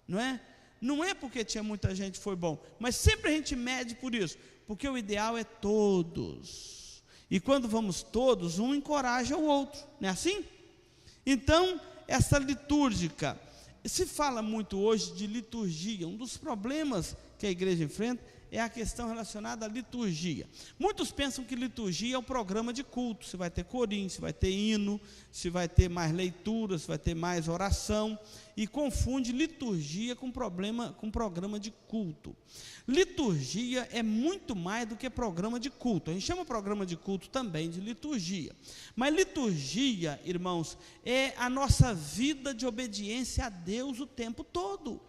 não é? Não é porque tinha muita gente foi bom, mas sempre a gente mede por isso, porque o ideal é todos, e quando vamos todos, um encoraja o outro, não é assim? Então, essa litúrgica, se fala muito hoje de liturgia. Um dos problemas que a igreja enfrenta é a questão relacionada à liturgia. Muitos pensam que liturgia é o programa de culto, se vai ter corinho, se vai ter hino, se vai ter mais leitura, se vai ter mais oração, e confunde liturgia com programa de culto. Liturgia é muito mais do que programa de culto. A gente chama programa de culto também de liturgia, mas liturgia, irmãos, é a nossa vida de obediência a Deus o tempo todo.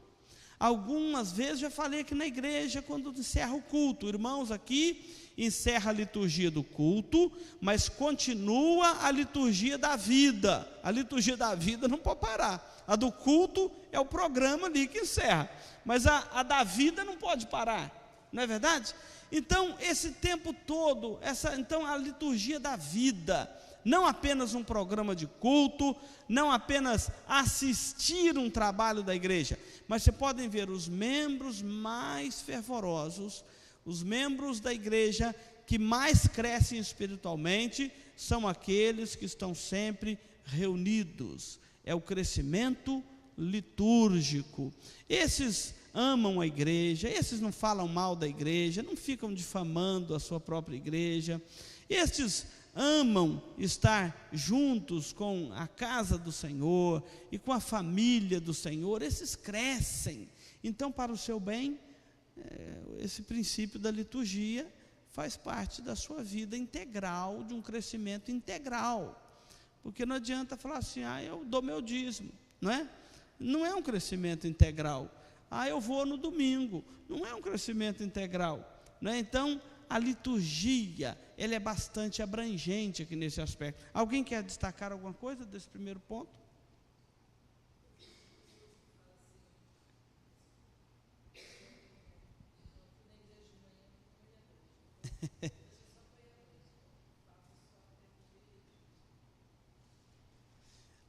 Algumas vezes já falei aqui na igreja, quando encerra o culto, irmãos, aqui encerra a liturgia do culto, mas continua a liturgia da vida. A liturgia da vida não pode parar. A do culto é o programa ali que encerra, mas a da vida não pode parar, não é verdade? Então, esse tempo todo, então a liturgia da vida, não apenas um programa de culto, não apenas assistir um trabalho da igreja, mas vocês podem ver os membros mais fervorosos, os membros da igreja que mais crescem espiritualmente, são aqueles que estão sempre reunidos. É o crescimento litúrgico. Esses amam a igreja, esses não falam mal da igreja, não ficam difamando a sua própria igreja, estes amam estar juntos com a casa do Senhor e com a família do Senhor, esses crescem. Então, para o seu bem, esse princípio da liturgia faz parte da sua vida integral, de um crescimento integral, porque não adianta falar assim: eu dou meu dízimo, não é? Não é um crescimento integral. Eu vou no domingo, não é um crescimento integral, não é? Então, a liturgia, ela é bastante abrangente aqui nesse aspecto. Alguém quer destacar alguma coisa desse primeiro ponto?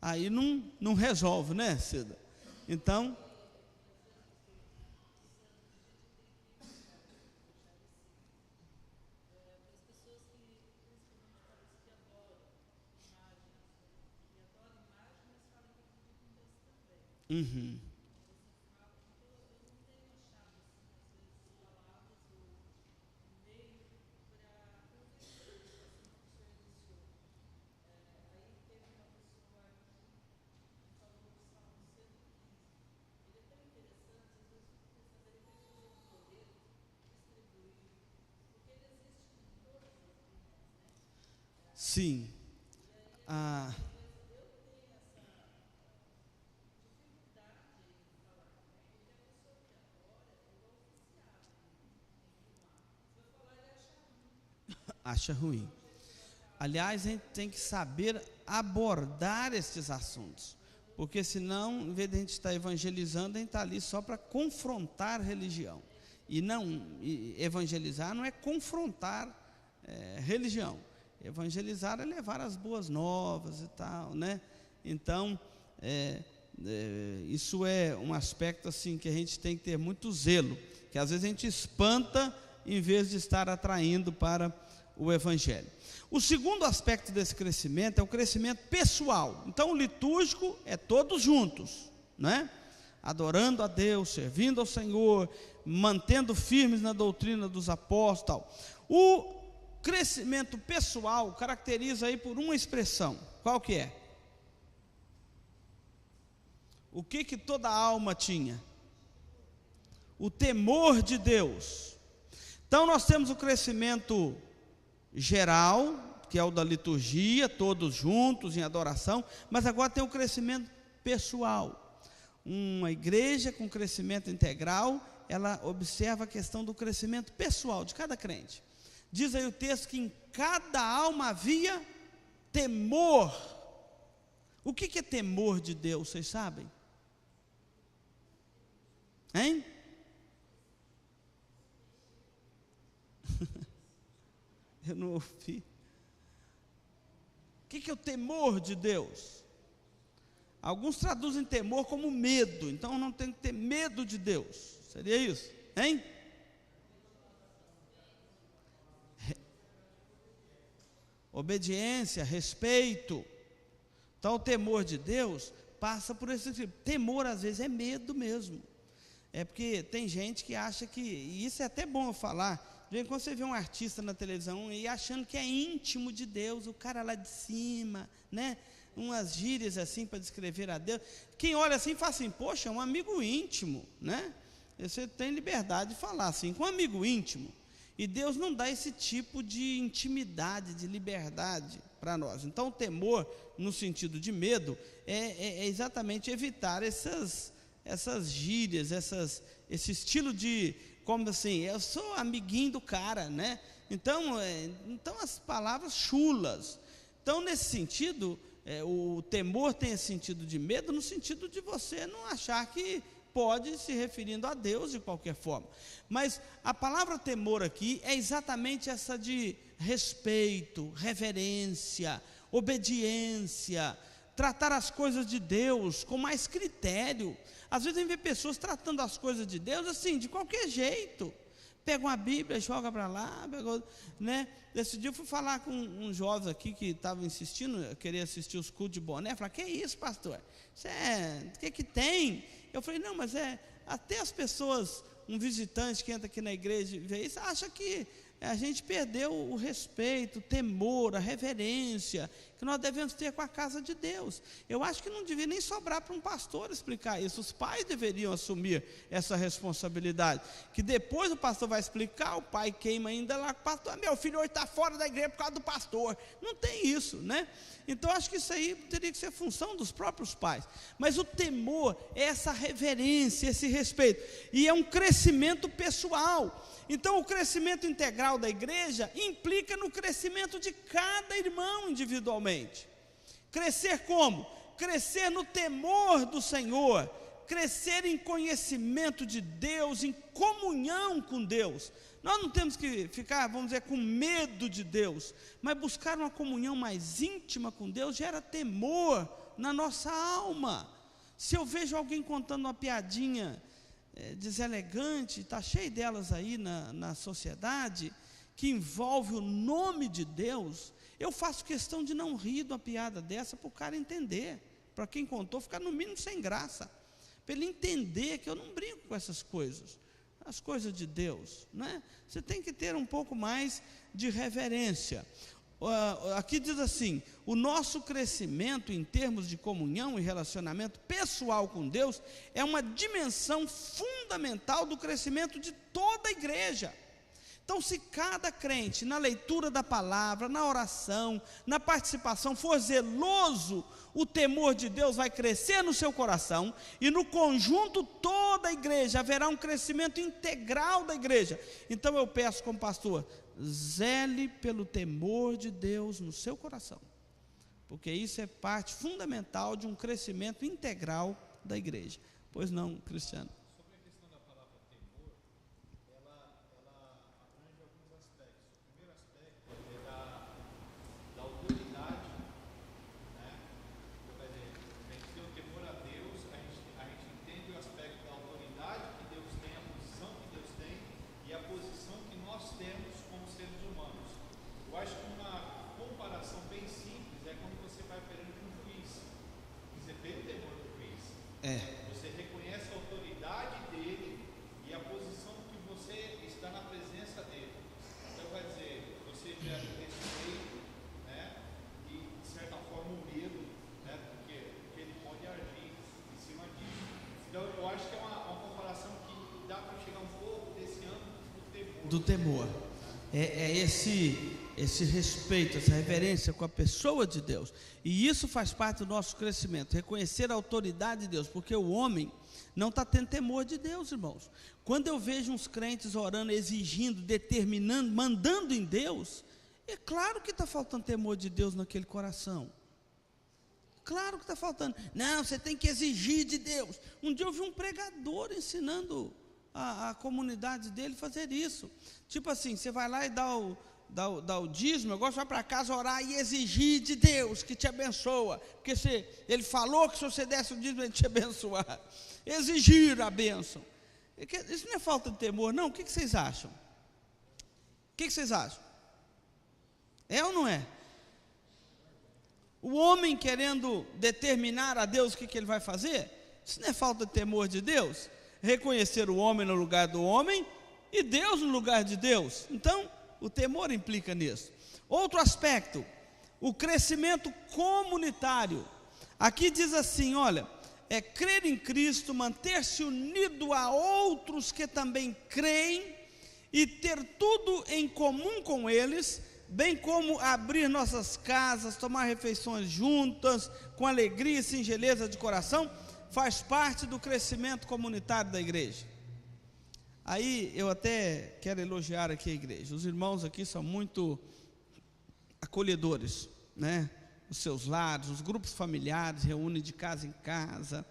Aí não resolve, né, Cida? Então, uhum. Sim. Ah, acha ruim. Aliás, a gente tem que saber abordar esses assuntos, porque senão, em vez de a gente estar evangelizando, a gente está ali só para confrontar religião. E evangelizar não é confrontar religião. Evangelizar é levar as boas novas e tal, né? Então, isso é um aspecto assim que a gente tem que ter muito zelo, que às vezes a gente espanta em vez de estar atraindo para o evangelho. O segundo aspecto desse crescimento é o crescimento pessoal. Então, o litúrgico é todos juntos, né? Adorando a Deus, servindo ao Senhor, mantendo firmes na doutrina dos apóstolos, tal. O crescimento pessoal caracteriza aí por uma expressão. Qual que é? O que toda alma tinha? O temor de Deus. Então nós temos o crescimento geral, que é o da liturgia, todos juntos em adoração, mas agora tem o crescimento pessoal. Uma igreja com crescimento integral, ela observa a questão do crescimento pessoal de cada crente. Diz aí o texto que em cada alma havia temor. O que é temor de Deus, vocês sabem? Hein? Eu não ouvi. O que é o temor de Deus? Alguns traduzem temor como medo. Então não tem que ter medo de Deus. Seria isso? Hein? Obediência, respeito. Então o temor de Deus passa por esse tipo. Temor às vezes é medo mesmo. É porque tem gente que acha que, e isso é até bom eu falar, quando você vê um artista na televisão e achando que é íntimo de Deus, o cara lá de cima, né? Umas gírias assim para descrever a Deus. Quem olha assim fala assim, poxa, é um amigo íntimo, né? Você tem liberdade de falar assim, com um amigo íntimo. E Deus não dá esse tipo de intimidade, de liberdade para nós. Então o temor, no sentido de medo, é exatamente evitar essas gírias, esse estilo de, como assim, eu sou amiguinho do cara, né? Então as palavras chulas. Então nesse sentido, o temor tem esse sentido de medo, no sentido de você não achar que pode se referindo a Deus de qualquer forma. Mas a palavra temor aqui é exatamente essa de respeito, reverência, obediência, tratar as coisas de Deus com mais critério. Às vezes a gente vê pessoas tratando as coisas de Deus assim, de qualquer jeito. Pega uma Bíblia, joga para lá, né? Esse dia eu fui falar com um jovem aqui que estava insistindo, queria assistir os cultos de boné. Falei, que é isso, pastor? O que tem? Eu falei, não, mas até as pessoas, um visitante que entra aqui na igreja e vê isso, acha que a gente perdeu o respeito, o temor, a reverência que nós devemos ter com a casa de Deus. Eu acho que não devia nem sobrar para um pastor explicar isso. Os pais deveriam assumir essa responsabilidade, que depois o pastor vai explicar, o pai queima ainda lá com o pastor, meu filho hoje está fora da igreja por causa do pastor. Não tem isso, né? Então acho que isso aí teria que ser função dos próprios pais. Mas o temor é essa reverência, esse respeito, e é um crescimento pessoal. Então o crescimento integral da igreja implica no crescimento de cada irmão individualmente. Crescer como? Crescer no temor do Senhor, crescer em conhecimento de Deus, em comunhão com Deus. Nós não temos que ficar, vamos dizer, com medo de Deus, mas buscar uma comunhão mais íntima com Deus gera temor na nossa alma. Se eu vejo alguém contando uma piadinha deselegante, está cheio delas aí na sociedade, que envolve o nome de Deus, eu faço questão de não rir de uma piada dessa para o cara entender, para quem contou ficar no mínimo sem graça, para ele entender que eu não brinco com essas coisas, as coisas de Deus, né? Você tem que ter um pouco mais de reverência. Aqui diz assim, o nosso crescimento em termos de comunhão e relacionamento pessoal com Deus é uma dimensão fundamental do crescimento de toda a igreja. Então, se cada crente, na leitura da palavra, na oração, na participação, for zeloso, o temor de Deus vai crescer no seu coração, e no conjunto toda a igreja, haverá um crescimento integral da igreja. Então eu peço como pastor, zele pelo temor de Deus no seu coração, porque isso é parte fundamental de um crescimento integral da igreja. Pois não, Cristiano? Sobre a questão da palavra temor, ela abrange alguns aspectos. O primeiro aspecto é da autoridade, né? Quer dizer, tem que ter o temor a Deus, a gente entende o aspecto da autoridade que Deus tem, a posição que Deus tem e a posição que nós temos como seres humanos. Eu acho que uma comparação bem simples é quando você vai perante um juiz. Você tem o temor do juiz. Você reconhece a autoridade dele e a posição que você está na presença dele. Então, vai dizer, você gera respeito, né? E, de certa forma, o medo, né? Porque ele pode agir em cima disso. Então, eu acho que é uma comparação que dá para chegar um pouco desse âmbito do temor. É esse respeito, essa reverência com a pessoa de Deus, e isso faz parte do nosso crescimento, reconhecer a autoridade de Deus, porque o homem não está tendo temor de Deus, irmãos. Quando eu vejo uns crentes orando, exigindo, determinando, mandando em Deus, é claro que está faltando temor de Deus naquele coração. Claro que está faltando. Não, você tem que exigir de Deus. Um dia eu vi um pregador ensinando a comunidade dele fazer isso. Tipo assim, você vai lá e dá o dízimo, agora você vai para casa orar e exigir de Deus que te abençoa, porque ele falou que se você desse o dízimo, ele te abençoar. Exigir a bênção. Isso não é falta de temor, não? O que vocês acham? O que vocês acham? É ou não é? O homem querendo determinar a Deus o que ele vai fazer, isso não é falta de temor de Deus? Reconhecer o homem no lugar do homem e Deus no lugar de Deus. Então, o temor implica nisso. Outro aspecto, o crescimento comunitário. Aqui diz assim, olha, é crer em Cristo, manter-se unido a outros que também creem e ter tudo em comum com eles, bem como abrir nossas casas, tomar refeições juntas, com alegria e singeleza de coração, faz parte do crescimento comunitário da igreja. Aí eu até quero elogiar aqui a igreja. Os irmãos aqui são muito acolhedores, né? Os seus lares, os grupos familiares reúnem de casa em casa.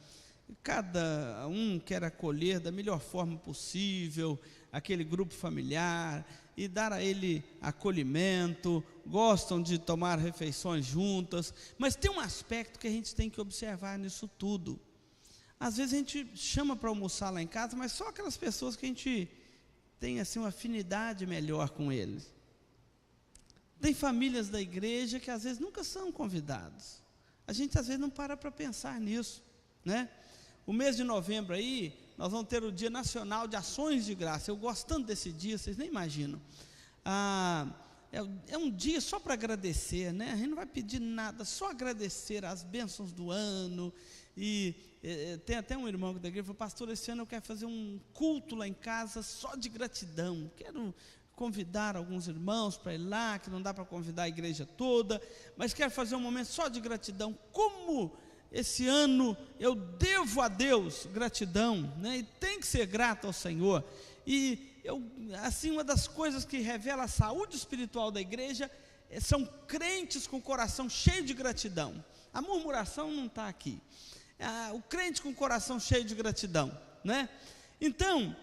Cada um quer acolher da melhor forma possível aquele grupo familiar e dar a ele acolhimento, gostam de tomar refeições juntas. Mas tem um aspecto que a gente tem que observar nisso tudo. Às vezes a gente chama para almoçar lá em casa, mas só aquelas pessoas que a gente tem assim uma afinidade melhor com eles. Tem famílias da igreja que às vezes nunca são convidados. A gente às vezes não para pensar nisso, né? O mês de novembro aí, nós vamos ter o Dia Nacional de Ações de Graça. Eu gosto tanto desse dia, vocês nem imaginam. É um dia só para agradecer, né? A gente não vai pedir nada, só agradecer as bênçãos do ano. E tem até um irmão da igreja que falou, pastor, esse ano eu quero fazer um culto lá em casa só de gratidão. Quero convidar alguns irmãos para ir lá, que não dá para convidar a igreja toda, mas quero fazer um momento só de gratidão. Como esse ano eu devo a Deus gratidão, né? E tem que ser grato ao Senhor. E assim, uma das coisas que revela a saúde espiritual da igreja são crentes com o coração cheio de gratidão. A murmuração não está aqui. O crente com o coração cheio de gratidão, né? Então,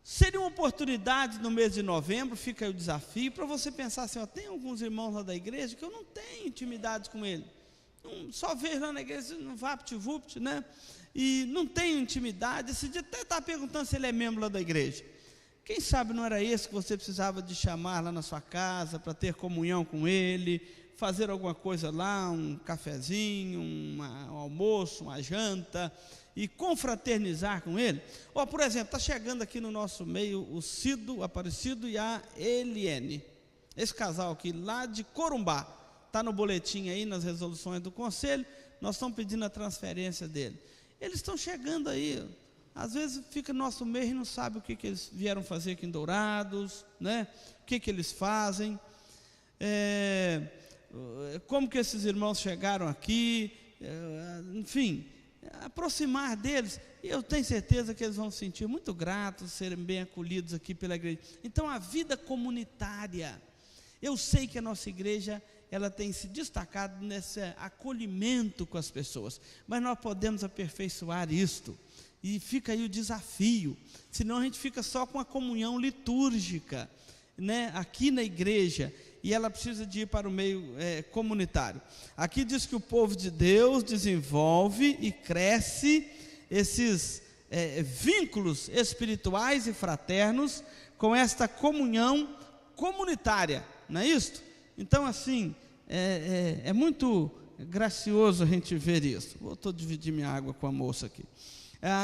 seria uma oportunidade no mês de novembro, fica aí o desafio, para você pensar assim, tem alguns irmãos lá da igreja que eu não tenho intimidade com ele, só vejo lá na igreja, no vapt-vupt, né? E não tenho intimidade. Esse dia até estava perguntando se ele é membro lá da igreja. Quem sabe não era esse que você precisava de chamar lá na sua casa, para ter comunhão com ele, fazer alguma coisa lá, um cafezinho, um almoço, uma janta, e confraternizar com ele. Por exemplo, está chegando aqui no nosso meio o Cido Aparecido e a Eliene, esse casal aqui lá de Corumbá, está no boletim aí, nas resoluções do conselho, nós estamos pedindo a transferência dele. Eles estão chegando aí, às vezes fica no nosso meio e não sabe o que eles vieram fazer aqui em Dourados, né? O que eles fazem, como que esses irmãos chegaram aqui, enfim, aproximar deles, e eu tenho certeza que eles vão se sentir muito gratos, serem bem acolhidos aqui pela igreja. Então, a vida comunitária, eu sei que a nossa igreja, ela tem se destacado nesse acolhimento com as pessoas, mas nós podemos aperfeiçoar isto, e fica aí o desafio, senão a gente fica só com a comunhão litúrgica, né, aqui na igreja, e ela precisa de ir para o meio comunitário. Aqui diz que o povo de Deus desenvolve e cresce esses vínculos espirituais e fraternos com esta comunhão comunitária, não é isso? Então, assim, é muito gracioso a gente ver isso. Vou dividir minha água com a moça aqui.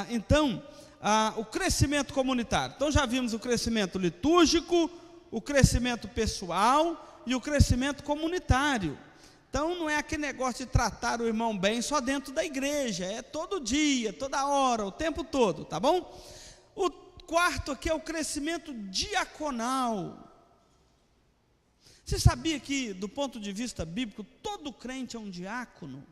Então, o crescimento comunitário. Então, já vimos o crescimento litúrgico, o crescimento pessoal e o crescimento comunitário. Então, não é aquele negócio de tratar o irmão bem só dentro da igreja, é todo dia, toda hora, o tempo todo, tá bom? O quarto aqui é o crescimento diaconal. Você sabia que, do ponto de vista bíblico, todo crente é um diácono?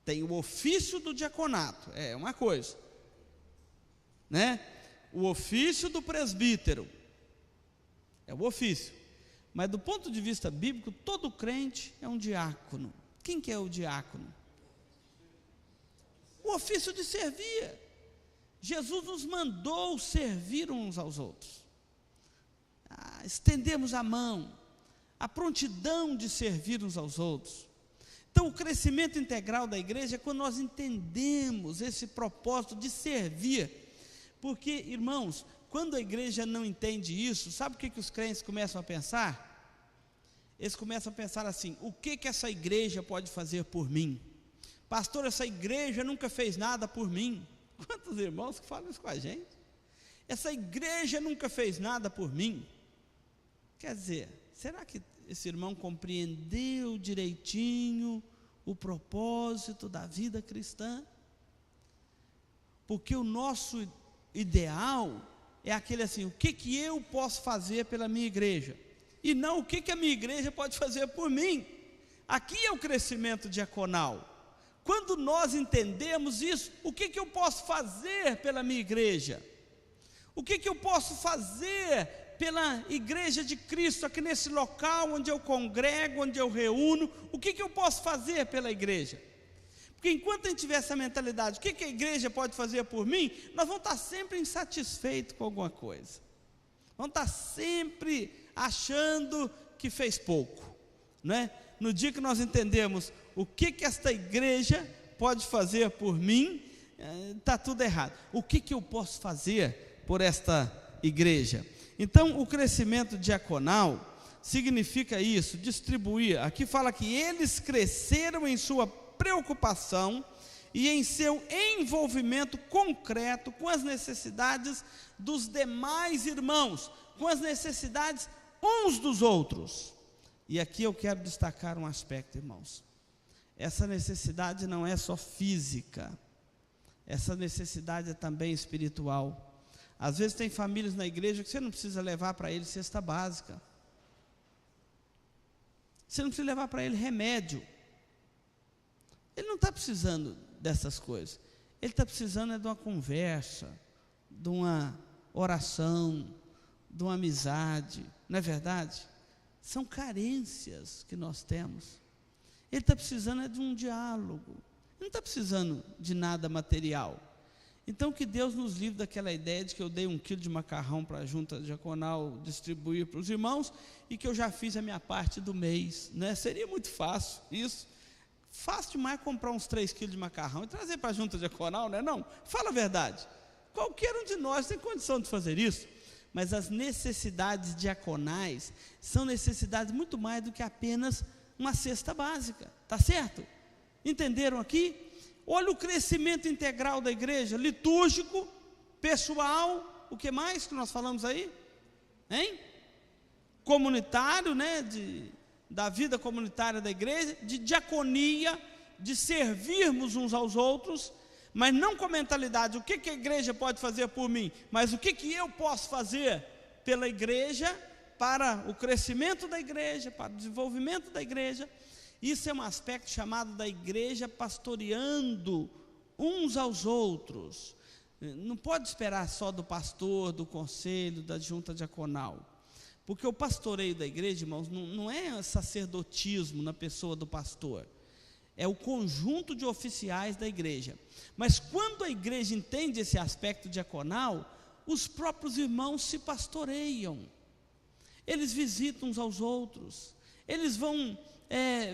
Tem o ofício do diaconato, é uma coisa, né? O ofício do presbítero, é o ofício. Mas do ponto de vista bíblico, todo crente é um diácono. Quem que é o diácono? O ofício de servir. Jesus nos mandou servir uns aos outros. Estendemos a mão, a prontidão de servir uns aos outros. Então, o crescimento integral da igreja é quando nós entendemos esse propósito de servir. Porque, irmãos, quando a igreja não entende isso, sabe o que os crentes começam a pensar? Eles começam a pensar assim: o que essa igreja pode fazer por mim? Pastor, essa igreja nunca fez nada por mim. Quantos irmãos que falam isso com a gente? Essa igreja nunca fez nada por mim. Quer dizer, será que esse irmão compreendeu direitinho o propósito da vida cristã? Porque o nosso ideal é aquele assim: o que eu posso fazer pela minha igreja? E não o que a minha igreja pode fazer por mim. Aqui é o crescimento diaconal. Quando nós entendemos isso, o que eu posso fazer pela minha igreja? O que eu posso fazer pela igreja de Cristo, aqui nesse local onde eu congrego, onde eu reúno? O que eu posso fazer pela igreja? Porque enquanto a gente tiver essa mentalidade, o que a igreja pode fazer por mim, nós vamos estar sempre insatisfeitos com alguma coisa. Vamos estar sempre achando que fez pouco, não é? No dia que nós entendemos o que esta igreja pode fazer por mim, está tudo errado. O que eu posso fazer por esta igreja? Então, o crescimento diaconal significa isso, distribuir. Aqui fala que eles cresceram em sua preocupação e em seu envolvimento concreto com as necessidades dos demais irmãos, com as necessidades uns dos outros. E aqui eu quero destacar um aspecto, irmãos. Essa necessidade não é só física, essa necessidade é também espiritual. Às vezes tem famílias na igreja que você não precisa levar para ele cesta básica, você não precisa levar para ele remédio, ele não está precisando dessas coisas, ele está precisando de uma conversa, de uma oração, de uma amizade, não é verdade? São carências que nós temos. Ele está precisando de um diálogo, ele não está precisando de nada material. Então, que Deus nos livre daquela ideia de que eu dei 1 quilo de macarrão para a junta diaconal distribuir para os irmãos e que eu já fiz a minha parte do mês, né? Seria muito fácil isso. Fácil demais comprar uns 3 quilos de macarrão e trazer para a junta diaconal, não é não? Fala a verdade. Qualquer um de nós tem condição de fazer isso. Mas as necessidades diaconais são necessidades muito mais do que apenas uma cesta básica, tá certo? Entenderam aqui? Olha o crescimento integral da igreja, litúrgico, pessoal, o que mais que nós falamos aí? Hein? Comunitário, né? Da vida comunitária da igreja, de diaconia, de servirmos uns aos outros, mas não com a mentalidade, o que a igreja pode fazer por mim, mas o que eu posso fazer pela igreja, para o crescimento da igreja, para o desenvolvimento da igreja. Isso é um aspecto chamado da igreja pastoreando uns aos outros. Não pode esperar só do pastor, do conselho, da junta diaconal, porque o pastoreio da igreja, irmãos, não é sacerdotismo na pessoa do pastor, é o conjunto de oficiais da igreja. Mas quando a igreja entende esse aspecto diaconal, os próprios irmãos se pastoreiam, eles visitam uns aos outros, eles vão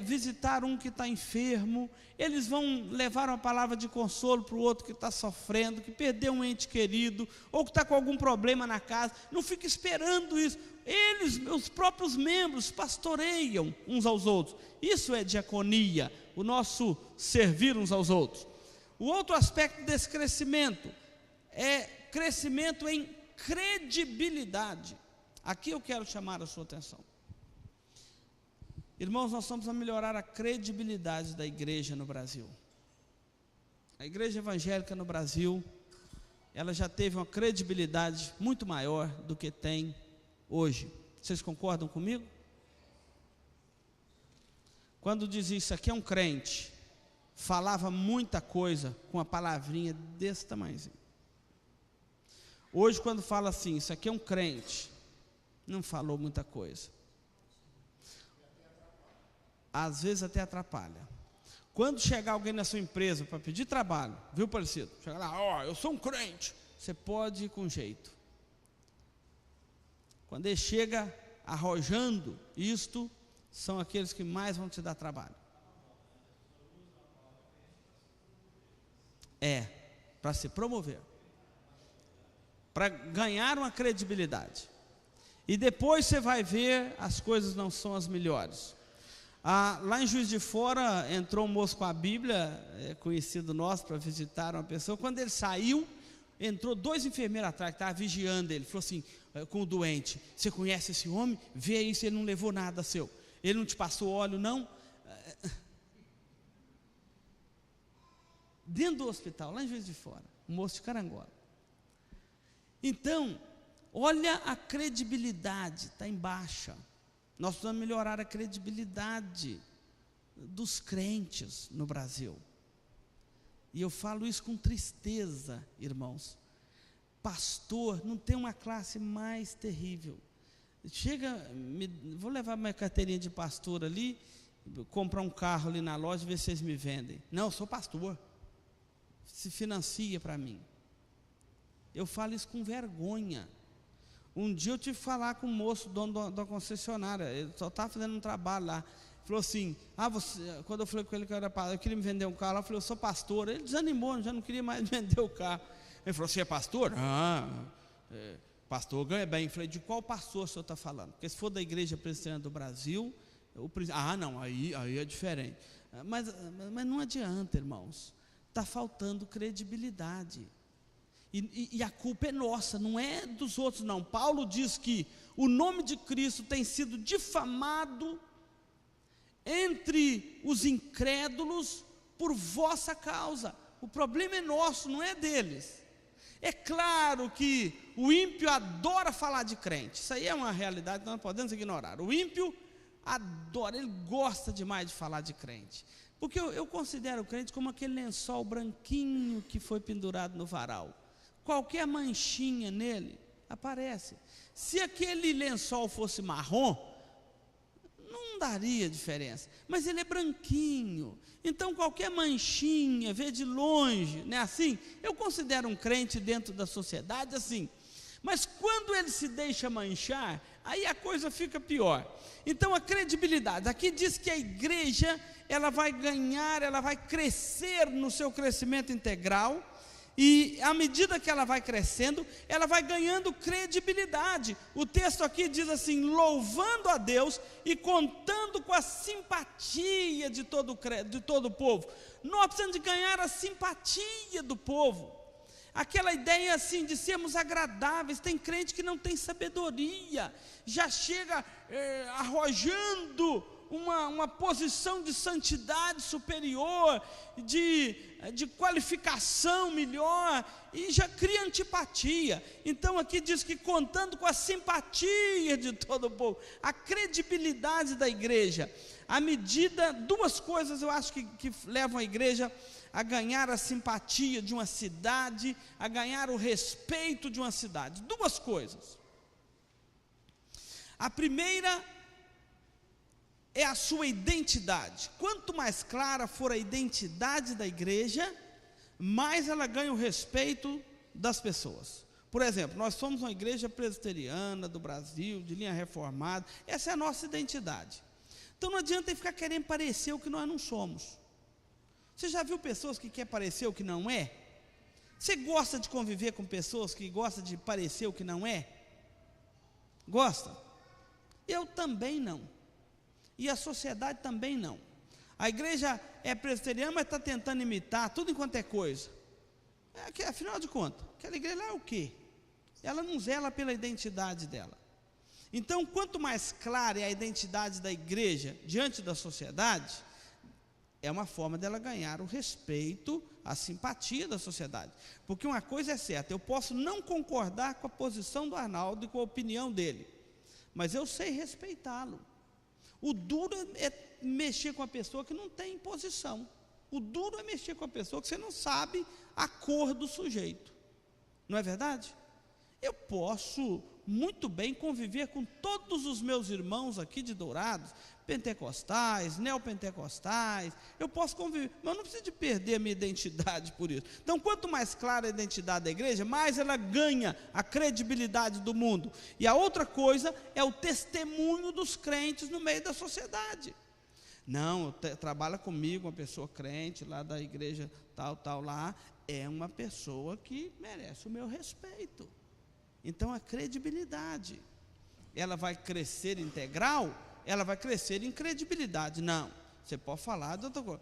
visitar um que está enfermo, eles vão levar uma palavra de consolo para o outro que está sofrendo, que perdeu um ente querido, ou que está com algum problema na casa. Não fica esperando isso, eles, os próprios membros, pastoreiam uns aos outros. Isso é diaconia, o nosso servir uns aos outros. O outro aspecto desse crescimento é crescimento em credibilidade. Aqui eu quero chamar a sua atenção. Irmãos, nós estamos a melhorar a credibilidade da igreja no Brasil. A igreja evangélica no Brasil, ela já teve uma credibilidade muito maior do que tem hoje. Vocês concordam comigo? Quando dizia isso aqui é um crente, falava muita coisa com a palavrinha desse tamanhozinho. Hoje, quando fala assim, isso aqui é um crente, não falou muita coisa. Às vezes até atrapalha. Quando chegar alguém na sua empresa para pedir trabalho, viu, parecido? Chega lá, eu sou um crente. Você pode ir com jeito. Quando ele chega arrojando isto, são aqueles que mais vão te dar trabalho. Para se promover, para ganhar uma credibilidade. E depois você vai ver, as coisas não são as melhores. Lá em Juiz de Fora, entrou um moço com a Bíblia, conhecido nosso, para visitar uma pessoa. Quando ele saiu, entrou 2 enfermeiros atrás, que estavam vigiando ele. Falou assim, com o doente: você conhece esse homem? Vê aí se ele não levou nada seu. Ele não te passou óleo, não? Dentro do hospital, lá em Juiz de Fora, um moço de Carangola. Então, olha a credibilidade, está em baixa. Nós precisamos melhorar a credibilidade dos crentes no Brasil. E eu falo isso com tristeza, irmãos. Pastor não tem uma classe mais terrível. Vou levar minha carteirinha de pastor ali, comprar um carro ali na loja e ver se vocês me vendem. Não, eu sou pastor. Se financia para mim. Eu falo isso com vergonha. Um dia eu tive que falar com o moço, dono da concessionária. Ele só estava fazendo um trabalho lá. Ele falou assim, quando eu falei com ele que eu queria me vender um carro, eu falei, eu sou pastor. Ele desanimou, já não queria mais vender o carro. Ele falou, você é pastor? Pastor ganha bem. Eu falei, de qual pastor o senhor está falando? Porque se for da Igreja Presbiteriana do Brasil, não, aí é diferente. Mas não adianta, irmãos. Está faltando credibilidade. E a culpa é nossa, não é dos outros não. Paulo diz que o nome de Cristo tem sido difamado entre os incrédulos por vossa causa. O problema é nosso, não é deles. É claro que o ímpio adora falar de crente. Isso aí é uma realidade que nós não podemos ignorar. O ímpio adora, ele gosta demais de falar de crente. Porque eu considero o crente como aquele lençol branquinho que foi pendurado no varal. Qualquer manchinha nele aparece. Se aquele lençol fosse marrom, não daria diferença. Mas ele é branquinho. Então qualquer manchinha, vê de longe, não é assim? Eu considero um crente dentro da sociedade assim. Mas quando ele se deixa manchar, aí a coisa fica pior. Então a credibilidade, aqui diz que a igreja, ela vai ganhar, ela vai crescer no seu crescimento integral. E à medida que ela vai crescendo, ela vai ganhando credibilidade. O texto aqui diz assim, louvando a Deus e contando com a simpatia de todo o povo. Nós precisamos de ganhar a simpatia do povo. Aquela ideia assim de sermos agradáveis. Tem crente que não tem sabedoria, já chega arrojando uma posição de santidade superior, de qualificação melhor, e já cria antipatia. Então aqui diz que contando com a simpatia de todo o povo, a credibilidade da igreja, à medida, duas coisas eu acho que levam a igreja a ganhar a simpatia de uma cidade, a ganhar o respeito de uma cidade. Duas coisas. A primeira é a sua identidade. Quanto mais clara for a identidade da igreja, mais ela ganha o respeito das pessoas. Por exemplo, nós somos uma igreja presbiteriana do Brasil, de linha reformada, essa é a nossa identidade. Então não adianta ficar querendo parecer o que nós não somos. Você já viu pessoas que querem parecer o que não é? Você gosta de conviver com pessoas que gostam de parecer o que não é? Gosta? Eu também não. E a sociedade também não. A igreja é presbiteriana, mas está tentando imitar tudo enquanto é coisa. Afinal de contas, aquela igreja lá é o quê? Ela não zela pela identidade dela. Então, quanto mais clara é a identidade da igreja diante da sociedade, é uma forma dela ganhar o respeito, a simpatia da sociedade. Porque uma coisa é certa, eu posso não concordar com a posição do Arnaldo e com a opinião dele, mas eu sei respeitá-lo. O duro é mexer com a pessoa que não tem posição. O duro é mexer com a pessoa que você não sabe a cor do sujeito. Não é verdade? Eu posso muito bem conviver com todos os meus irmãos aqui de Dourados, pentecostais, neopentecostais, eu posso conviver, mas eu não preciso de perder a minha identidade por isso. Então, quanto mais clara a identidade da igreja, mais ela ganha a credibilidade do mundo. E a outra coisa é o testemunho dos crentes no meio da sociedade. Não, trabalha comigo uma pessoa crente lá da igreja tal lá, é uma pessoa que merece o meu respeito. Então a credibilidade, ela vai crescer integral, ela vai crescer em credibilidade. Não, você pode falar de outra coisa.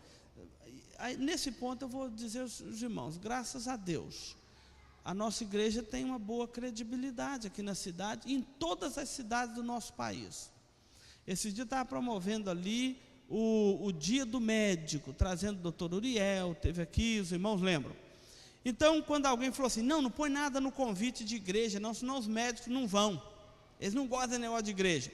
Aí, nesse ponto eu vou dizer aos irmãos, graças a Deus, a nossa igreja tem uma boa credibilidade aqui na cidade, e em todas as cidades do nosso país. Esse dia eu estava promovendo ali o dia do médico, trazendo o doutor Uriel, teve aqui, os irmãos lembram. Então, quando alguém falou assim, não põe nada no convite de igreja, não, senão os médicos não vão, eles não gostam de negócio de igreja.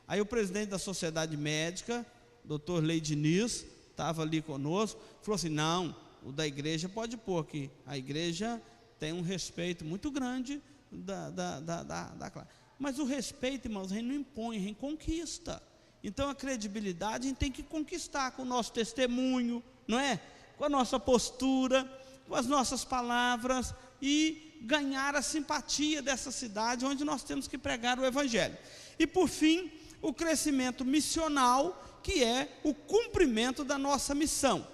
Aí o presidente da sociedade médica, doutor Leidiniz, estava ali conosco, falou assim, não, o da igreja pode pôr, que a igreja tem um respeito muito grande da classe. Mas o respeito, irmãos, a gente não impõe, a gente conquista. Então a credibilidade a gente tem que conquistar com o nosso testemunho, não é? Com a nossa postura, com as nossas palavras, e ganhar a simpatia dessa cidade onde nós temos que pregar o evangelho. E por fim, o crescimento missional, que é o cumprimento da nossa missão.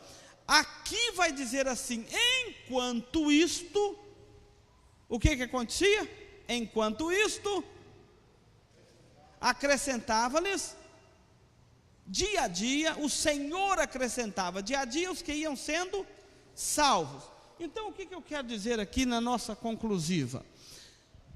Aqui vai dizer assim, enquanto isto, o que acontecia? Enquanto isto, acrescentava-lhes, dia a dia, o Senhor acrescentava, dia a dia, os que iam sendo salvos. Então, o que eu quero dizer aqui na nossa conclusiva?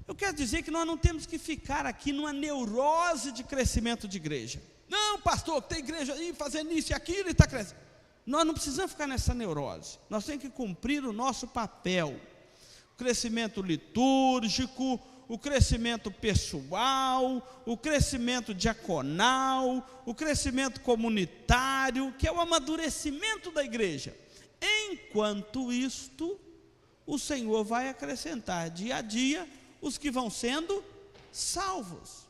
Eu quero dizer que nós não temos que ficar aqui numa neurose de crescimento de igreja. Não, pastor, tem igreja aí fazendo isso e aquilo e está crescendo. Nós não precisamos ficar nessa neurose. Nós temos que cumprir o nosso papel. O crescimento litúrgico, o crescimento pessoal, o crescimento diaconal, o crescimento comunitário, que é o amadurecimento da igreja. Enquanto isto, o Senhor vai acrescentar dia a dia os que vão sendo salvos.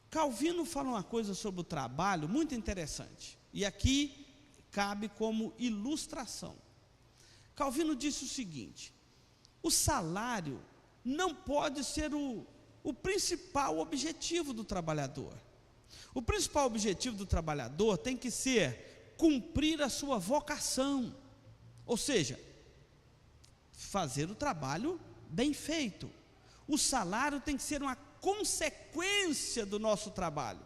Calvino fala uma coisa sobre o trabalho muito interessante, e aqui cabe como ilustração. Calvino disse o seguinte: o salário não pode ser o principal objetivo do trabalhador. O principal objetivo do trabalhador tem que ser cumprir a sua vocação, ou seja, fazer o trabalho bem feito. O salário tem que ser uma consequência do nosso trabalho,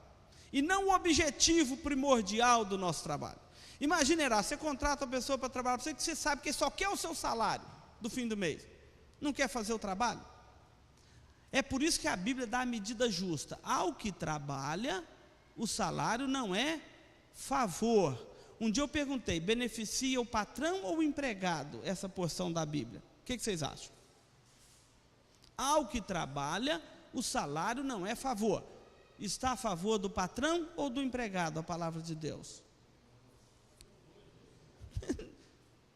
e não o objetivo primordial do nosso trabalho. Imagine, você contrata uma pessoa para trabalhar para você, que você sabe que só quer o seu salário do fim do mês, não quer fazer o trabalho. É por isso que a Bíblia dá a medida justa: ao que trabalha, o salário não é favor. Um dia eu perguntei, beneficia o patrão ou o empregado, essa porção da Bíblia? O que vocês acham? Ao que trabalha, o salário não é favor. Está a favor do patrão ou do empregado, a palavra de Deus?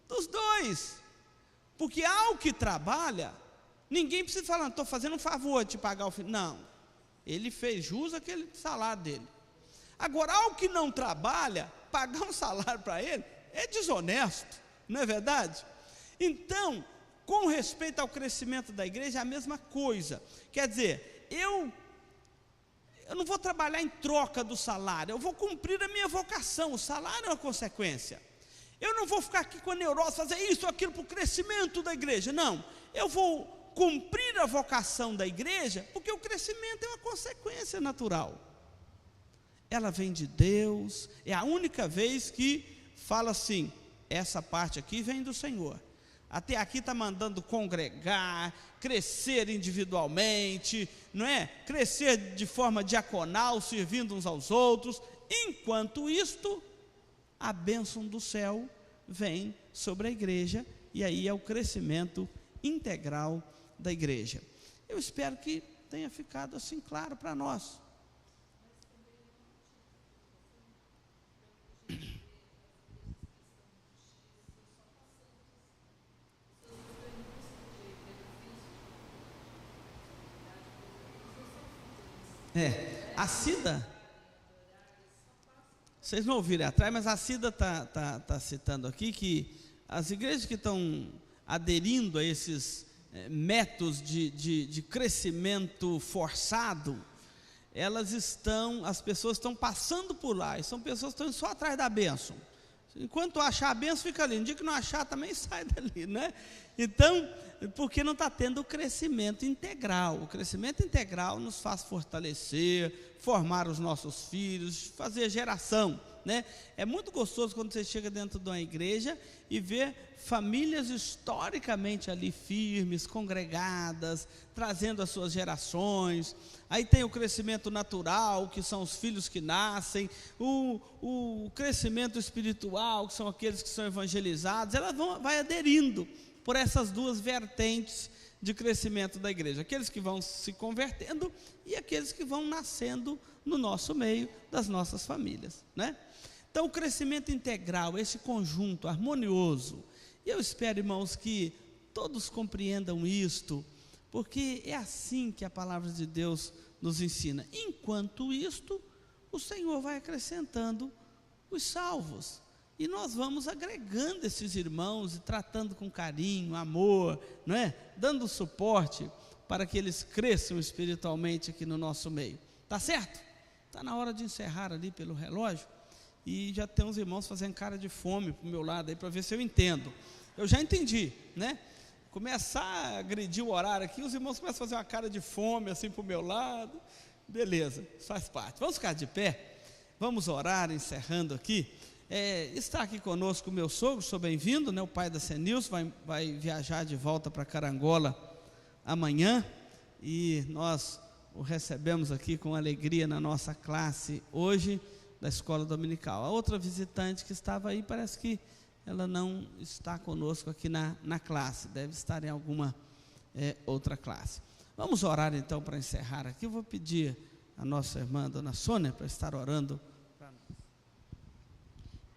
Dos dois. Porque ao que trabalha, ninguém precisa falar, estou fazendo um favor de te pagar o fim. Não, ele fez jus àquele salário dele. Agora, ao que não trabalha, pagar um salário para ele é desonesto, não é verdade? Então, com respeito ao crescimento da igreja, é a mesma coisa. Quer dizer, eu não vou trabalhar em troca do salário, eu vou cumprir a minha vocação, o salário é uma consequência. Eu não vou ficar aqui com a neurose, fazer isso, aquilo para o crescimento da igreja, não. Eu vou cumprir a vocação da igreja, porque o crescimento é uma consequência natural. Ela vem de Deus, é a única vez que fala assim, essa parte aqui vem do Senhor. Até aqui está mandando congregar, crescer individualmente, não é? Crescer de forma diaconal, servindo uns aos outros. Enquanto isto, a bênção do céu vem sobre a igreja, e aí é o crescimento integral da igreja. Eu espero que tenha ficado assim claro para nós. A Cida, vocês não ouviram atrás, mas a Cida está citando aqui que as igrejas que estão aderindo a esses métodos de crescimento forçado, as pessoas estão passando por lá, e são pessoas que estão só atrás da bênção. Enquanto achar a bênção, fica ali. No dia que não achar, também sai dali, né? Então, porque não está tendo o crescimento integral. O crescimento integral nos faz fortalecer, formar os nossos filhos, fazer geração, né? É muito gostoso quando você chega dentro de uma igreja e vê famílias historicamente ali firmes, congregadas, trazendo as suas gerações. Aí tem o crescimento natural, que são os filhos que nascem, o crescimento espiritual, que são aqueles que são evangelizados. Ela vai aderindo por essas duas vertentes de crescimento da igreja, aqueles que vão se convertendo e aqueles que vão nascendo no nosso meio, das nossas famílias, né? Então, o crescimento integral, esse conjunto harmonioso, e eu espero, irmãos, que todos compreendam isto, porque é assim que a palavra de Deus nos ensina. Enquanto isto, o Senhor vai acrescentando os salvos, e nós vamos agregando esses irmãos, e tratando com carinho, amor, não é? Dando suporte para que eles cresçam espiritualmente aqui no nosso meio. Tá certo? Está na hora de encerrar ali pelo relógio, e já tem uns irmãos fazendo cara de fome para o meu lado aí, para ver se eu entendo. Eu já entendi, né? Começar a agredir o horário aqui, os irmãos começam a fazer uma cara de fome assim para o meu lado. Beleza, faz parte. Vamos ficar de pé, vamos orar, encerrando aqui. Está aqui conosco o meu sogro, sou bem-vindo, né? O pai da Senilson vai viajar de volta para Carangola amanhã, e nós o recebemos aqui com alegria na nossa classe hoje, da escola dominical. A outra visitante que estava aí, parece que ela não está conosco aqui na classe, deve estar em alguma outra classe. Vamos orar então para encerrar aqui. Eu vou pedir a nossa irmã, dona Sônia, para estar orando para nós.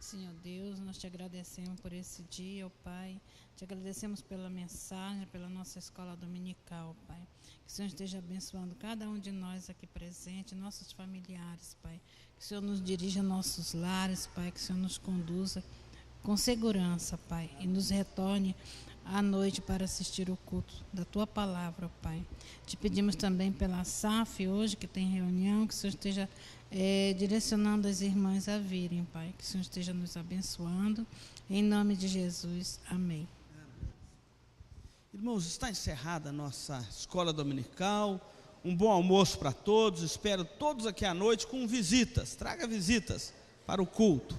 Senhor Deus, nós te agradecemos por esse dia, ó Pai. Te agradecemos pela mensagem, pela nossa escola dominical, Pai. Que o Senhor esteja abençoando cada um de nós aqui presente, nossos familiares, Pai. Que o Senhor nos dirija a nossos lares, Pai. Que o Senhor nos conduza com segurança, Pai. E nos retorne à noite para assistir o culto da Tua palavra, Pai. Te pedimos também pela SAF hoje, que tem reunião, que o Senhor esteja direcionando as irmãs a virem, Pai. Que o Senhor esteja nos abençoando. Em nome de Jesus. Amém. Irmãos, está encerrada a nossa escola dominical. Um bom almoço para todos. Espero todos aqui à noite com visitas. Traga visitas para o culto.